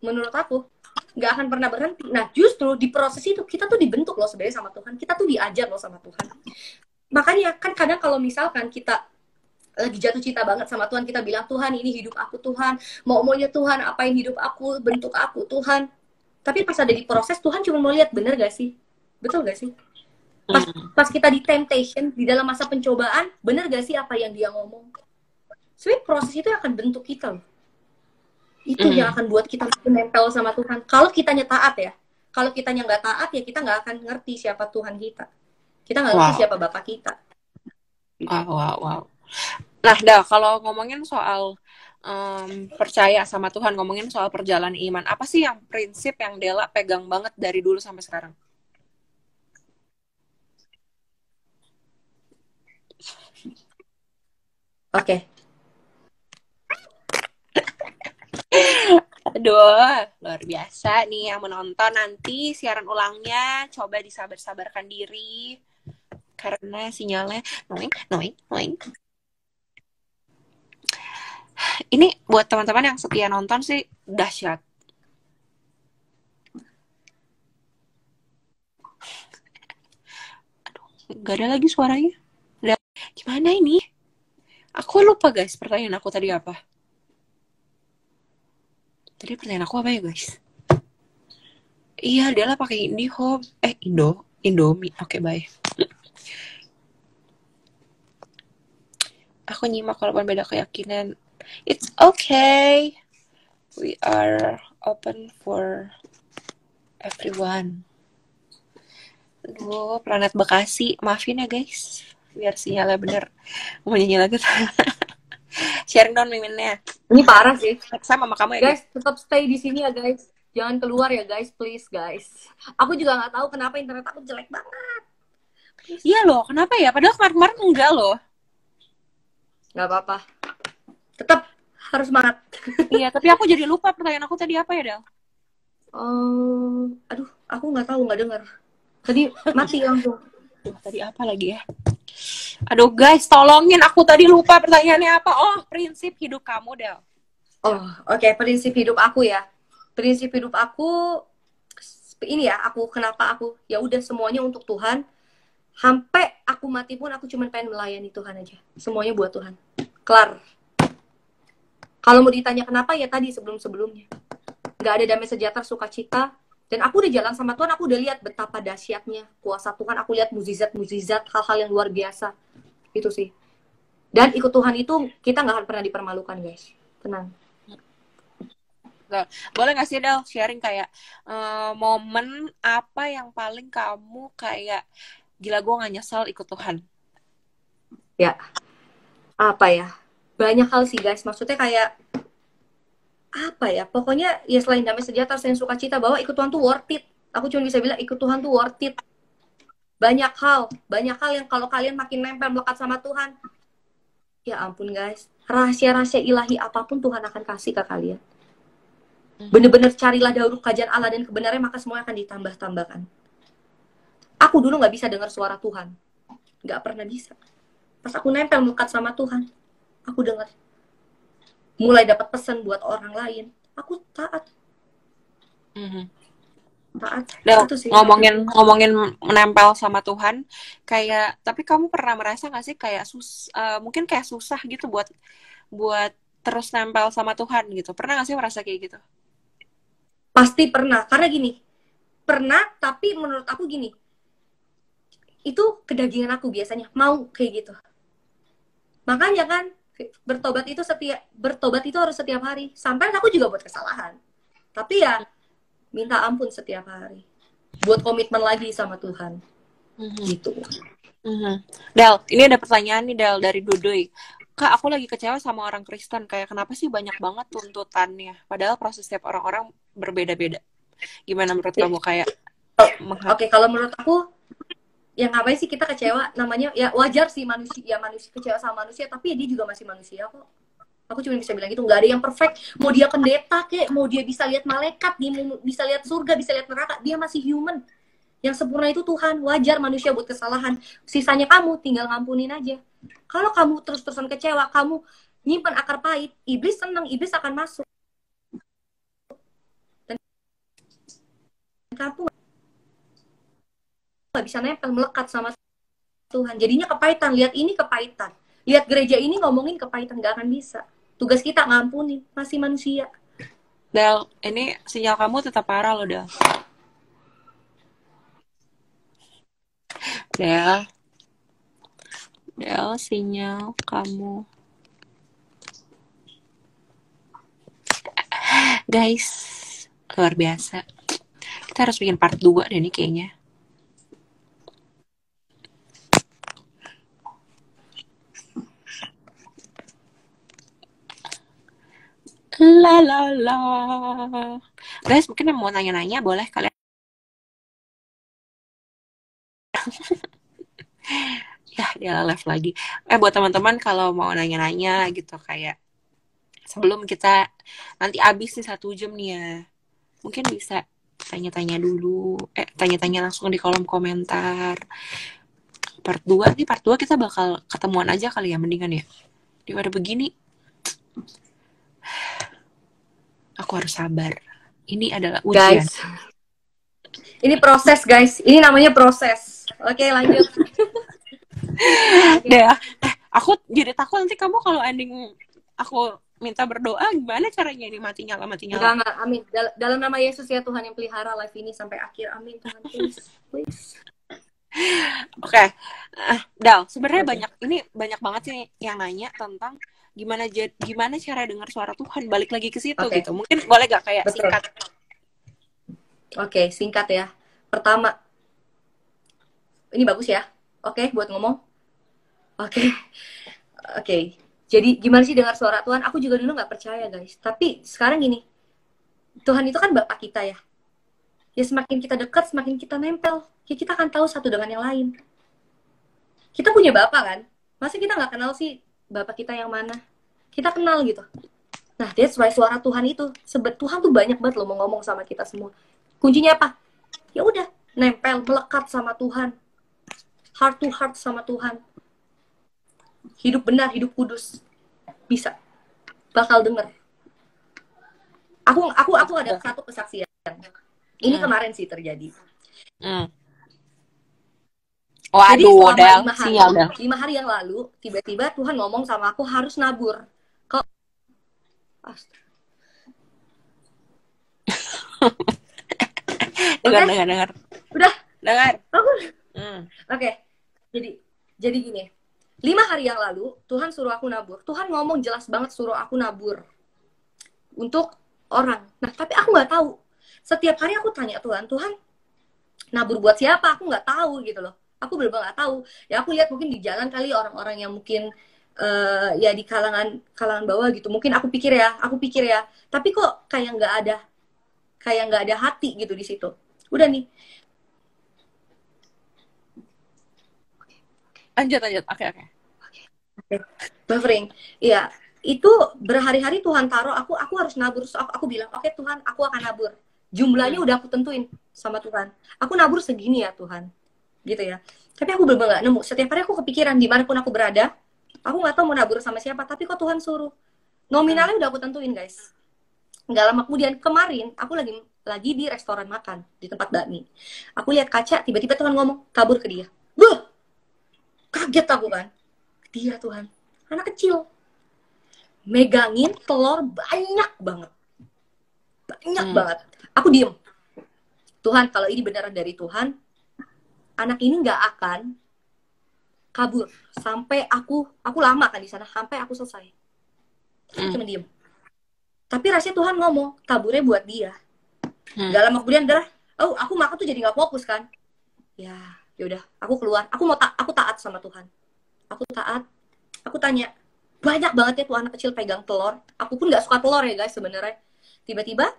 Menurut aku nggak akan pernah berhenti. Nah, justru di proses itu kita tuh dibentuk loh sebenarnya sama Tuhan. Kita tuh diajar loh sama Tuhan. Makanya kan kadang kalau misalkan kita lagi jatuh cinta banget sama Tuhan, kita bilang Tuhan ini hidup aku Tuhan, maunya Tuhan apain hidup aku, bentuk aku Tuhan. Tapi pas ada di proses Tuhan cuma mau lihat bener gak sih, betul gak sih? Pas kita di temptation, di dalam masa pencobaan, bener gak sih apa yang dia ngomong? Sebenarnya proses itu akan bentuk kita loh. Itu yang akan buat kita nempel sama Tuhan. Kalau kitanya taat ya, kalau kitanya nggak taat ya kita nggak akan ngerti siapa Tuhan kita. Kita nggak ngerti siapa Bapak kita. Wow. Nah, Dal, kalau ngomongin soal percaya sama Tuhan, ngomongin soal perjalanan iman, apa sih yang prinsip yang Dela pegang banget dari dulu sampai sekarang? Oke. Aduh, luar biasa nih yang menonton nanti siaran ulangnya. Coba disabar-sabarkan diri. Karena sinyalnya noing. Ini buat teman-teman yang setia nonton sih dahsyat. Aduh, gak ada lagi suaranya. Gimana ini? Aku lupa guys pertanyaan aku tadi apa. Tadi pertanyaan aku apa ya guys? Iya, dia lah pakai IndiHome. Indomie. Oke, bye. Aku nyimak walaupun beda keyakinan. It's okay. We are open for everyone. Aduh, planet Bekasi. Maafin ya guys. Biar sinyalnya bener. Mau nyanyi lagi. Sharing dong miminnya. Ini parah sih. Sama kamu ya guys. Tetap stay di sini ya guys. Jangan keluar ya guys, please guys. Aku juga nggak tahu kenapa internet aku jelek banget. Iya loh, kenapa ya? Padahal kemarin enggak loh. Nggak apa-apa. Tetap harus semangat. Iya, tapi aku jadi lupa pertanyaan aku tadi apa ya, Del? Aduh, aku nggak tahu, nggak dengar. Tadi mati langsung. Tadi apa lagi ya? Aduh guys, tolongin aku tadi lupa pertanyaannya apa. Oh, prinsip hidup kamu, Del. Oh, oke. Prinsip hidup aku ya. Prinsip hidup aku ini ya, kenapa aku ya udah semuanya untuk Tuhan. Sampai aku mati pun aku cuma pengen melayani Tuhan aja. Semuanya buat Tuhan. Kelar. Kalau mau ditanya kenapa ya tadi sebelum-sebelumnya. Nggak ada damai sejahtera, sukacita Dan aku udah jalan sama Tuhan, aku udah lihat betapa dahsyatnya kuasa Tuhan. Aku lihat mukjizat, hal-hal yang luar biasa. Itu sih. Dan ikut Tuhan itu kita nggak akan pernah dipermalukan, guys. Tenang. Boleh nggak sih Del sharing kayak momen apa yang paling kamu kayak gila gue nggak nyesel ikut Tuhan? Ya, apa ya? Banyak hal sih guys. Maksudnya kayak apa ya? Pokoknya ya selain damai sejahtera, selain sukacita, bahwa ikut Tuhan tuh worth it. Aku cuma bisa bilang ikut Tuhan tuh worth it. Banyak hal yang kalau kalian makin nempel melekat sama Tuhan, ya ampun guys, rahasia-rahasia ilahi apapun Tuhan akan kasih ke kalian. Bener-bener carilah dahulu kerajaan Allah dan kebenarannya, maka semua akan ditambah-tambahkan. Aku dulu nggak bisa dengar suara Tuhan, nggak pernah bisa. Pas aku nempel melekat sama Tuhan, aku dengar. Mulai dapat pesan buat orang lain, aku taat. Taat. Del, ngomongin menempel sama Tuhan, kayak tapi kamu pernah merasa nggak sih kayak mungkin kayak susah gitu buat terus nempel sama Tuhan gitu? Pernah nggak sih merasa kayak gitu? Pasti pernah, karena gini, pernah, tapi menurut aku gini, itu kedagingan aku biasanya, mau kayak gitu. Makanya kan, bertobat itu harus setiap hari. Sampai aku juga buat kesalahan. Tapi ya, minta ampun setiap hari. Buat komitmen lagi sama Tuhan. Gitu. Del, ini ada pertanyaan nih Del, dari Duduy. Kak, aku lagi kecewa sama orang Kristen. Kayak kenapa sih banyak banget tuntutannya? Padahal proses setiap orang-orang berbeda-beda. Gimana menurut kamu kayak? Oke, kalau menurut aku, yang ngapain sih kita kecewa? Namanya ya wajar sih manusia kecewa sama manusia, tapi dia juga masih manusia kok. Aku cuma bisa bilang gitu, nggak ada yang perfect. Mau dia pendeta kek, mau dia bisa lihat malaikat, dia bisa lihat surga, bisa lihat neraka, dia masih human. Yang sempurna itu Tuhan. Wajar manusia buat kesalahan. Sisanya kamu tinggal ngampunin aja. Kalau kamu terus-terusan kecewa, kamu nyimpan akar pahit, iblis senang, iblis akan masuk. Dan kamu nggak bisa nempel, melekat sama Tuhan. Jadinya kepahitan. Lihat ini kepahitan. Lihat gereja ini ngomongin kepahitan, nggak akan bisa. Tugas kita ngampunin, masih manusia. Del, ini sinyal kamu tetap parah loh, Del. Del, sinyal kamu. Guys, luar biasa. Kita harus bikin part 2 deh nih kayaknya. La. Guys, mungkin yang mau nanya-nanya boleh kalian. Ya, dia live lagi. Buat teman-teman kalau mau nanya-nanya gitu kayak sebelum kita nanti habis nih 1 jam nih ya. Mungkin bisa tanya-tanya dulu. Tanya-tanya langsung di kolom komentar. Part 2 kita bakal ketemuan aja kali ya, mendingan ya. Daripada begini. Aku harus sabar. Ini adalah ujian. Guys, ini proses guys. Ini namanya proses. Oke, lanjut. Deh, aku jadi takut nanti kamu kalau ending aku minta berdoa, gimana caranya ini mati nyala? Enggak, amin. Dalam nama Yesus ya Tuhan yang pelihara live ini sampai akhir. Amin Tuhan, please. Oke. Dal, sebenarnya banyak banget sih yang nanya tentang gimana cara dengar suara Tuhan, balik lagi ke situ gitu. Mungkin boleh gak kayak singkat? Oke, singkat ya. Pertama, ini bagus ya. Oke, buat ngomong. Oke. Jadi gimana sih dengar suara Tuhan? Aku juga dulu nggak percaya guys. Tapi sekarang gini, Tuhan itu kan Bapa kita ya. Ya semakin kita dekat, semakin kita nempel. Ya kita akan tahu satu dengan yang lain. Kita punya Bapa kan? Masa kita nggak kenal sih Bapa kita yang mana? Kita kenal gitu. Nah, that's why suara Tuhan itu. Tuhan tuh banyak banget loh mau ngomong sama kita semua. Kuncinya apa? Ya udah, nempel, melekat sama Tuhan. Heart to heart sama Tuhan. Hidup benar, hidup kudus. Bisa. Bakal denger. Aku ada satu kesaksian. Ini kemarin sih terjadi. Jadi selama 5 hari yang lalu, tiba-tiba Tuhan ngomong sama aku harus nabur. Dengar, Oke? dengar. Udah? Dengar. Oke. Jadi gini. 5 hari yang lalu, Tuhan suruh aku nabur. Tuhan ngomong jelas banget suruh aku nabur. Untuk orang. Nah, tapi aku nggak tahu. Setiap hari aku tanya Tuhan, Tuhan, nabur buat siapa? Aku nggak tahu gitu loh. Aku bener-bener nggak tahu. Ya aku lihat mungkin di jalan kali orang-orang yang mungkin ya di kalangan bawah gitu. Mungkin aku pikir ya. Tapi kok kayak nggak ada hati gitu di situ. Udah nih. Lanjut. Oke. Buffering. Iya, itu berhari-hari Tuhan taruh aku harus nabur. So, aku bilang, "Oke Tuhan, aku akan nabur." Jumlahnya udah aku tentuin sama Tuhan. Aku nabur segini ya Tuhan. Gitu ya. Tapi aku bener-bener gak nemu. Setiap hari aku kepikiran dimanapun aku berada, aku nggak tahu mau nabur sama siapa, tapi kok Tuhan suruh. Nominalnya udah aku tentuin, guys. Nggak lama kemudian, kemarin aku lagi di restoran makan di tempat bakmi. Aku lihat kaca, tiba-tiba Tuhan ngomong, "Tabur ke dia." Buh! Kaget aku kan. Dia Tuhan, anak kecil megangin telur banyak banget. Aku diem. Tuhan, kalau ini beneran dari Tuhan, anak ini nggak akan kabur sampai aku lama kan di sana sampai aku selesai. Aku cuma diem. Tapi rasanya Tuhan ngomong taburnya buat dia. Gak lama kemudian aku makan tuh jadi nggak fokus kan. Ya udah, aku keluar. Aku taat sama Tuhan. Aku taat. Aku tanya, banyak banget ya tuh anak kecil pegang telur. Aku pun nggak suka telur ya guys sebenarnya. Tiba-tiba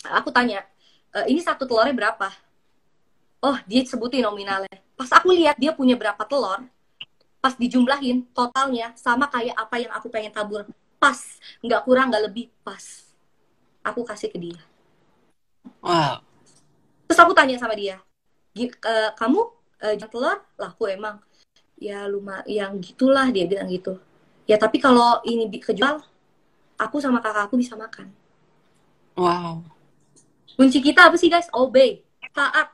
aku tanya, ini satu telurnya berapa? Oh, dia sebutin nominalnya. Pas aku lihat dia punya berapa telur, pas dijumlahin totalnya sama kayak apa yang aku pengen tabur. Pas, nggak kurang, nggak lebih, pas. Aku kasih ke dia. Wow. Terus aku tanya sama dia, kamu jual telur? Lah, aku emang ya lumayan gitulah, dia bilang gitu. Ya tapi kalau ini kejual, aku sama kakakku bisa makan. Wow. Kunci kita apa sih guys? Obey, taat.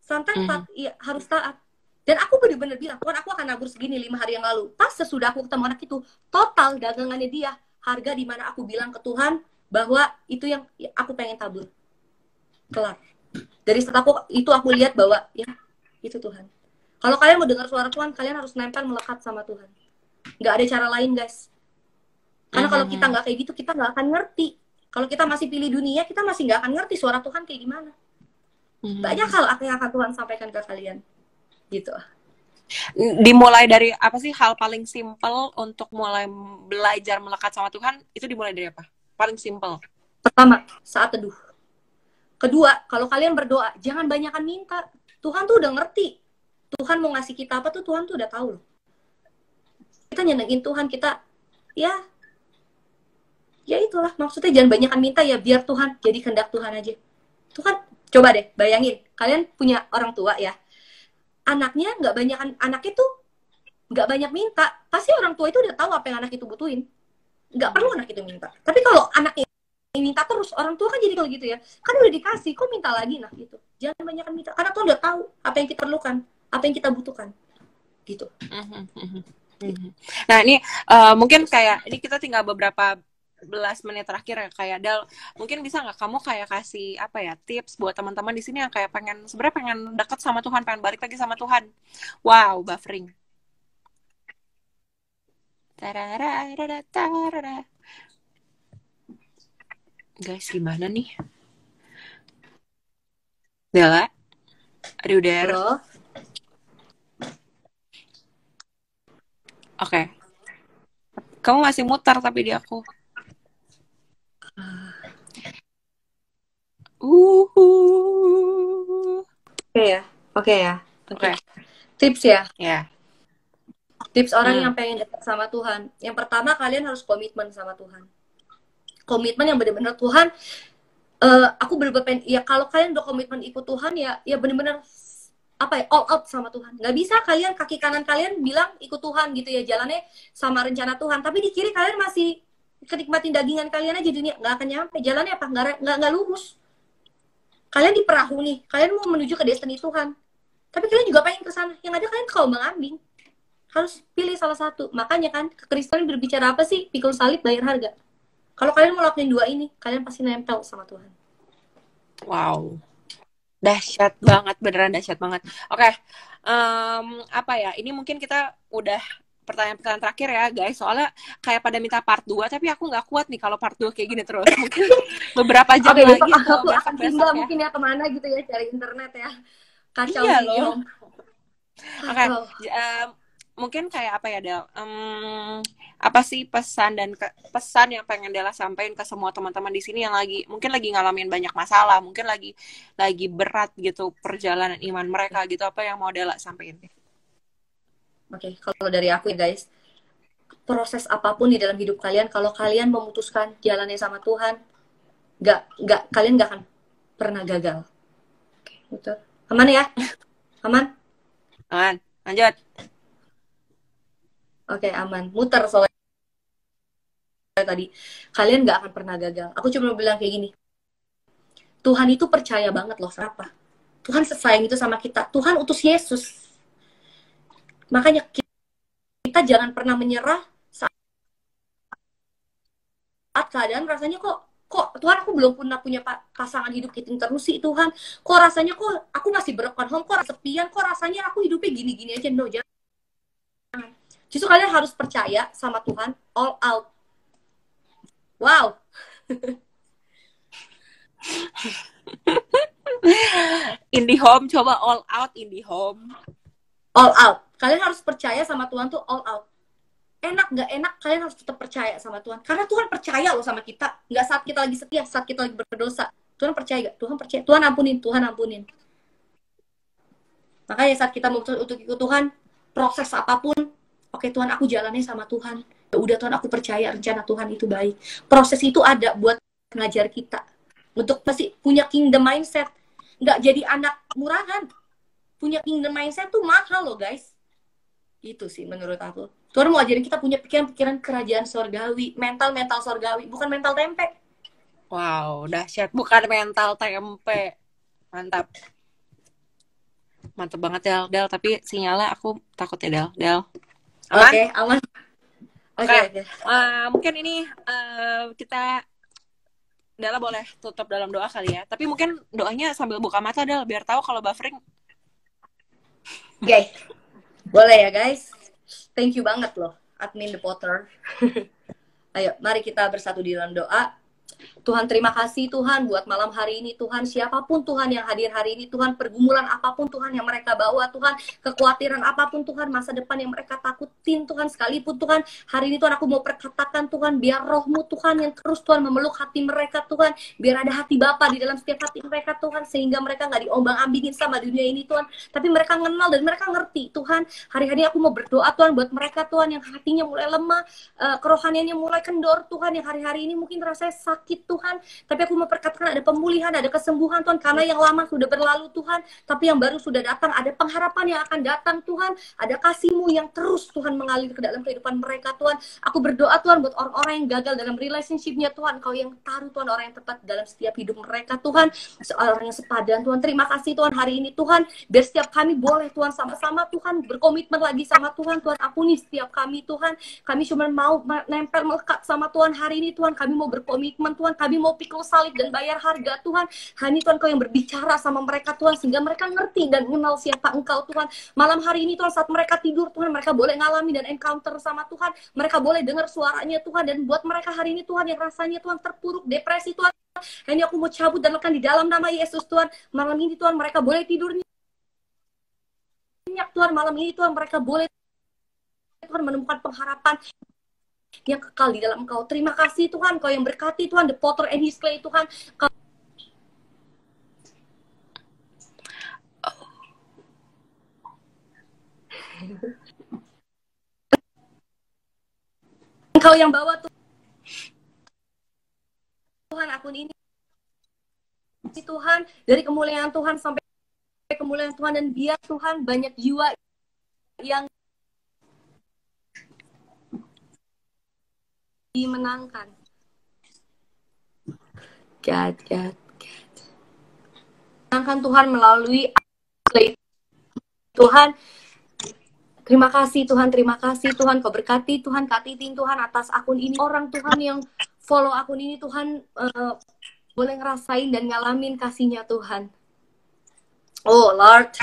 Sometimes ya, harus taat. Dan aku bener-bener bilang, Tuhan aku akan nabur segini 5 hari yang lalu. Pas sesudah aku ketemu anak itu, total dagangannya dia, harga di mana aku bilang ke Tuhan bahwa itu yang aku pengen tabur. Kelar. Dari setelah aku lihat bahwa ya itu Tuhan. Kalau kalian mau dengar suara Tuhan, kalian harus nempel melekat sama Tuhan. Nggak ada cara lain guys. Karena kalau kita nggak kayak gitu, kita nggak akan ngerti. Kalau kita masih pilih dunia, kita masih nggak akan ngerti suara Tuhan kayak gimana. Banyak hal yang akan Tuhan sampaikan ke kalian. Gitu. Dimulai dari apa sih hal paling simpel untuk mulai belajar melekat sama Tuhan? Itu dimulai dari apa? Paling simpel. Pertama, saat teduh. Kedua, kalau kalian berdoa, jangan banyakan minta. Tuhan tuh udah ngerti. Tuhan mau ngasih kita apa tuh Tuhan tuh udah tahu loh. Kita nyenengin Tuhan, kita ya itulah maksudnya jangan banyakan minta ya biar Tuhan jadi kehendak Tuhan aja. Tuhan coba deh bayangin kalian punya orang tua ya, anaknya anaknya tuh nggak banyak minta, pasti orang tua itu udah tahu apa yang anak itu butuhin, nggak perlu anak itu minta. Tapi kalau anaknya minta terus, orang tua kan jadi kalau gitu ya, kan udah dikasih kok minta lagi, nah gitu. Jangan banyakan minta karena Tuhan udah tahu apa yang kita perlukan, apa yang kita butuhkan gitu. Nah ini mungkin kayak ini kita tinggal beberapa belas menit terakhir ya, kayak Dal, mungkin bisa nggak kamu kayak kasih apa ya tips buat teman-teman di sini yang kayak sebenarnya pengen deket sama Tuhan, pengen balik lagi sama Tuhan. Wow, buffering. Guys, gimana nih? Dela, are you there? Halo. Oke. Kamu masih mutar tapi di aku. Oke ya. Tips ya. Yeah. Tips orang yang pengen dekat sama Tuhan. Yang pertama, kalian harus komitmen sama Tuhan. Komitmen yang benar-benar Tuhan. Aku benar-benar ya kalau kalian udah komitmen ikut Tuhan ya benar-benar all out sama Tuhan. Nggak bisa kalian kaki kanan kalian bilang ikut Tuhan gitu ya, jalannya sama rencana Tuhan, tapi di kiri kalian masih kenikmatin dagingan kalian aja, dunia nggak akan nyampe. Jalannya apa? Nggak lurus. Kalian di perahu nih, kalian mau menuju ke destiny Tuhan, tapi kalian juga pengen ke sana. Yang ada kalian kalau mengambing. Harus pilih salah satu. Makanya kan kekristenan berbicara apa sih? Pikul salib bayar harga. Kalau kalian mau lakuin dua ini, kalian pasti nempel sama Tuhan. Wow, dahsyat banget, beneran dahsyat banget. Oke, apa ya? Ini mungkin kita udah pertanyaan-pertanyaan terakhir ya guys. Soalnya kayak pada minta part 2, tapi aku nggak kuat nih kalau part 2 kayak gini terus. Mungkin beberapa jam Oke, besok lagi atau aku akan besok-besok pindah ya. mungkin ya kemana gitu ya, cari internet ya. Kacau Iya nih, loh. Om. Oke, Kacau. mungkin kayak apa ya Del? Apa sih pesan dan pesan yang pengen Dela sampaikan ke semua teman-teman di sini yang mungkin lagi ngalamin banyak masalah, mungkin lagi berat gitu perjalanan iman mereka gitu, apa yang mau Dela sampaikan? Oke, kalau dari aku ya guys, proses apapun di dalam hidup kalian, kalau kalian memutuskan jalannya sama Tuhan, kalian nggak akan pernah gagal. Oke, gitu. Aman ya? Aman? Aman, lanjut. Oke, aman. Muter soalnya tadi. Kalian nggak akan pernah gagal. Aku cuma mau bilang kayak gini. Tuhan itu percaya banget loh sama apa. Tuhan sesayang itu sama kita. Tuhan utus Yesus. Makanya kita jangan pernah menyerah saat keadaan rasanya kok Tuhan, aku belum pernah punya pasangan hidup gitu terus sih Tuhan. Kok rasanya kok aku masih broken home, kok sepian, kok rasanya aku hidupnya gini-gini aja. No, jangan. Justru kalian harus percaya sama Tuhan, all out. Wow. IndiHome, coba all out IndiHome. All out. Kalian harus percaya sama Tuhan tuh all out. Enak nggak enak, kalian harus tetap percaya sama Tuhan. Karena Tuhan percaya loh sama kita. Nggak saat kita lagi setia, saat kita lagi berdosa. Tuhan percaya gak? Tuhan percaya. Tuhan ampunin, Tuhan ampunin. Makanya saat kita mau untuk ikut Tuhan, proses apapun, oke Tuhan, aku jalannya sama Tuhan. Ya udah Tuhan, aku percaya rencana Tuhan itu baik. Proses itu ada buat ngajar kita. Untuk pasti punya kingdom mindset. Nggak jadi anak murahan. Punya kingdom mindset tuh mahal loh guys. Itu sih menurut aku. Tuhan mau ajarin kita punya pikiran-pikiran kerajaan sorgawi. Mental-mental sorgawi. Bukan mental tempe. Wow, dahsyat. Bukan mental tempe. Mantap. Mantap banget Del. Tapi sinyalnya aku takut ya Del. Aman? Oke, aman. Oke. Mungkin ini kita Dela boleh tutup dalam doa kali ya. Tapi mungkin doanya sambil buka mata Del, biar tahu kalau buffering. Oke. Boleh ya guys. Thank you banget loh, admin The Potter. Ayo, mari kita bersatu di dalam doa. Tuhan, terima kasih Tuhan buat malam hari ini Tuhan. Siapapun Tuhan yang hadir hari ini Tuhan, pergumulan apapun Tuhan yang mereka bawa Tuhan, kekhawatiran apapun Tuhan, masa depan yang mereka takutin Tuhan, sekalipun Tuhan, hari ini Tuhan aku mau perkatakan Tuhan, biar rohmu Tuhan yang terus Tuhan memeluk hati mereka Tuhan, biar ada hati Bapa di dalam setiap hati mereka Tuhan, sehingga mereka nggak diombang-ambingin sama dunia ini Tuhan, tapi mereka kenal dan mereka ngerti Tuhan. Hari-hari aku mau berdoa Tuhan buat mereka Tuhan yang hatinya mulai lemah, kerohaniannya mulai kendor Tuhan, yang hari-hari ini mungkin rasanya sakit Tuhan, tapi aku mau perkatakan ada pemulihan, ada kesembuhan Tuhan, karena yang lama sudah berlalu Tuhan, tapi yang baru sudah datang, ada pengharapan yang akan datang Tuhan, ada kasih-Mu yang terus Tuhan mengalir ke dalam kehidupan mereka Tuhan. Aku berdoa Tuhan buat orang-orang yang gagal dalam relationship-nya Tuhan, Kau yang taruh Tuhan orang yang tepat dalam setiap hidup mereka Tuhan, seorang yang sepadan Tuhan. Terima kasih Tuhan hari ini Tuhan, biar setiap kami boleh Tuhan sama-sama Tuhan berkomitmen lagi sama Tuhan. Tuhan ampuni setiap kami Tuhan, kami cuma mau nempel melekat sama Tuhan hari ini Tuhan, kami mau berkomitmen Tuhan, kami mau pikul salib dan bayar harga Tuhan. Hari ini Tuhan Kau yang berbicara sama mereka Tuhan, sehingga mereka ngerti dan mengenal siapa Engkau Tuhan. Malam hari ini Tuhan, saat mereka tidur Tuhan, mereka boleh ngalami dan encounter sama Tuhan, mereka boleh dengar suaranya Tuhan. Dan buat mereka hari ini Tuhan yang rasanya Tuhan terpuruk, depresi Tuhan, ini aku mau cabut dan lekan di dalam nama Yesus Tuhan. Malam ini Tuhan mereka boleh tidur nyenyak Tuhan, malam ini Tuhan mereka boleh Tuhan menemukan pengharapan yang kekal di dalam Engkau. Terima kasih Tuhan, Kau yang berkati Tuhan, The Potter and His Clay Tuhan. Engkau yang bawa Tuhan akun ini Tuhan, dari kemuliaan Tuhan sampai kemuliaan Tuhan, dan biar Tuhan banyak jiwa yang dimenangkan. God. Menangkan Tuhan melalui Tuhan. Terima kasih Tuhan, Kau berkati Tuhan, Kak Titin Tuhan atas akun ini, orang Tuhan yang follow akun ini Tuhan, boleh ngerasain dan ngalamin kasihnya Tuhan. Oh Lord.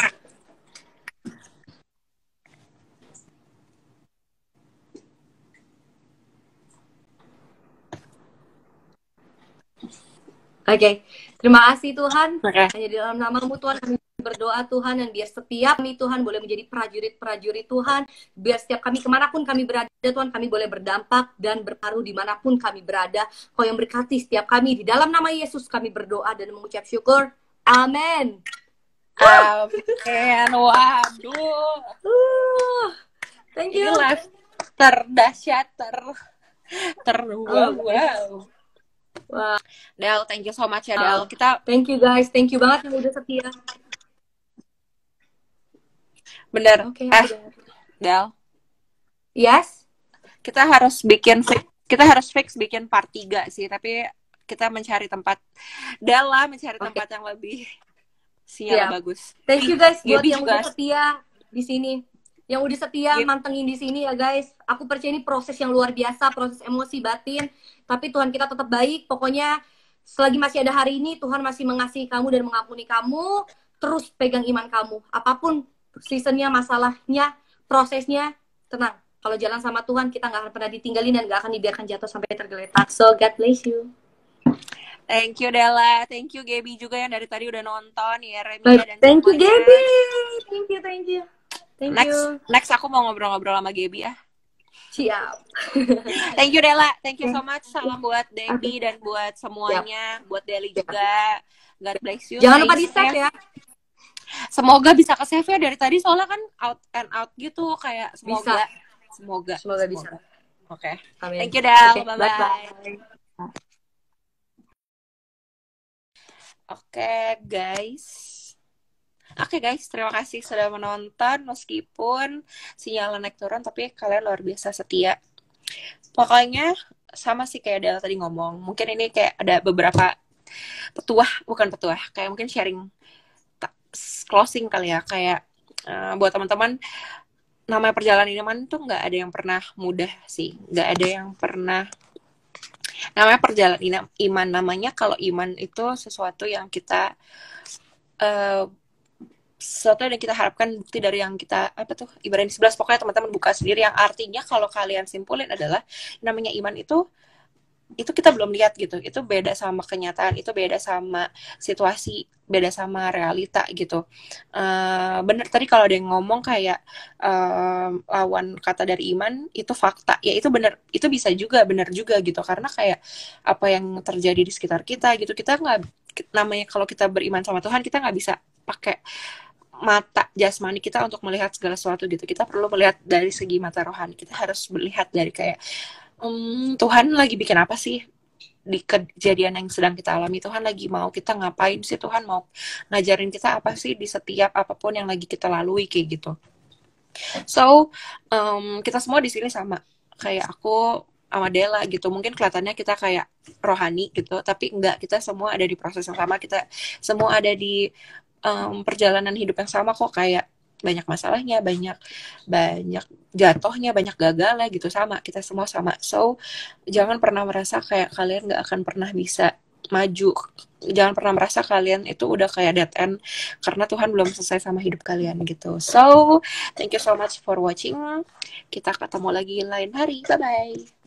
Oke, terima kasih Tuhan. Hanya di dalam nama-Mu Tuhan kami berdoa Tuhan, dan biar setiap kami Tuhan boleh menjadi prajurit-prajurit Tuhan. Biar setiap kami kemanapun kami berada Tuhan, kami boleh berdampak dan berparuh dimanapun kami berada. Kau yang berkati setiap kami. Di dalam nama Yesus kami berdoa dan mengucap syukur. Amin. Amin. Waduh. Thank you. Ini live terdahsyat wow. Wow. Del, thank you so much ya Del. Thank you guys, thank you banget yang udah setia. Bener. Del. Yes. Kita harus fix bikin part 3 sih, tapi kita mencari tempat. Del lah mencari tempat yang lebih sinyal bagus. Thank you guys buat yang udah setia di sini. Yang udah setia mantengin di sini ya guys. Aku percaya ini proses yang luar biasa, proses emosi batin. Tapi Tuhan kita tetap baik. Pokoknya selagi masih ada hari ini, Tuhan masih mengasihi kamu dan mengampuni kamu. Terus pegang iman kamu. Apapun seasonnya, masalahnya, prosesnya, tenang. Kalau jalan sama Tuhan, kita gak akan pernah ditinggalin dan gak akan dibiarkan jatuh sampai tergeletak. So, God bless you. Thank you Della, thank you Gaby juga yang dari tadi udah nonton ya, Remy dan thank you Gaby, thank you. Next aku mau ngobrol-ngobrol sama Gaby ya. Siap. Thank you Della, thank you so much. Salam buat Debbie dan buat semuanya, buat Deli juga. God bless you. Jangan lupa di-save ya. Semoga bisa ke-save ya dari tadi, soalnya kan out and out gitu, kayak semoga bisa. Oke. Thank you Del, bye-bye. Oke guys, terima kasih sudah menonton. Meskipun sinyalnya naik turun, tapi kalian luar biasa setia. Pokoknya sama sih kayak Del tadi ngomong. Mungkin ini kayak ada beberapa bukan petuah, kayak mungkin sharing closing kali ya. Kayak buat teman-teman, namanya perjalanan iman tuh nggak ada yang pernah mudah sih. Nggak ada yang pernah. Namanya perjalanan iman, namanya kalau iman itu sesuatu yang kita sesuatu yang kita harapkan bukti dari yang kita Ibrani 11, pokoknya teman-teman buka sendiri, yang artinya kalau kalian simpulin adalah namanya iman itu kita belum lihat gitu, itu beda sama kenyataan, itu beda sama situasi, beda sama realita gitu. Bener tadi kalau ada yang ngomong kayak lawan kata dari iman itu fakta, ya itu bener, itu bisa juga bener juga gitu, karena kayak apa yang terjadi di sekitar kita gitu, kita nggak, namanya kalau kita beriman sama Tuhan, kita nggak bisa pakai mata jasmani kita untuk melihat segala sesuatu gitu, kita perlu melihat dari segi mata rohani, kita harus melihat dari kayak Tuhan lagi bikin apa sih di kejadian yang sedang kita alami, Tuhan lagi mau kita ngapain sih, Tuhan mau ngajarin kita apa sih di setiap apapun yang lagi kita lalui kayak gitu. So kita semua di sini sama, kayak aku sama Della gitu, mungkin kelihatannya kita kayak rohani gitu, tapi enggak, kita semua ada di proses yang sama, kita semua ada di perjalanan hidup yang sama kok, kayak banyak masalahnya, banyak jatuhnya, banyak gagalnya gitu, sama, kita semua sama. So jangan pernah merasa kayak kalian nggak akan pernah bisa maju, jangan pernah merasa kalian itu udah kayak dead end karena Tuhan belum selesai sama hidup kalian gitu. So thank you so much for watching, kita ketemu lagi lain hari, bye bye.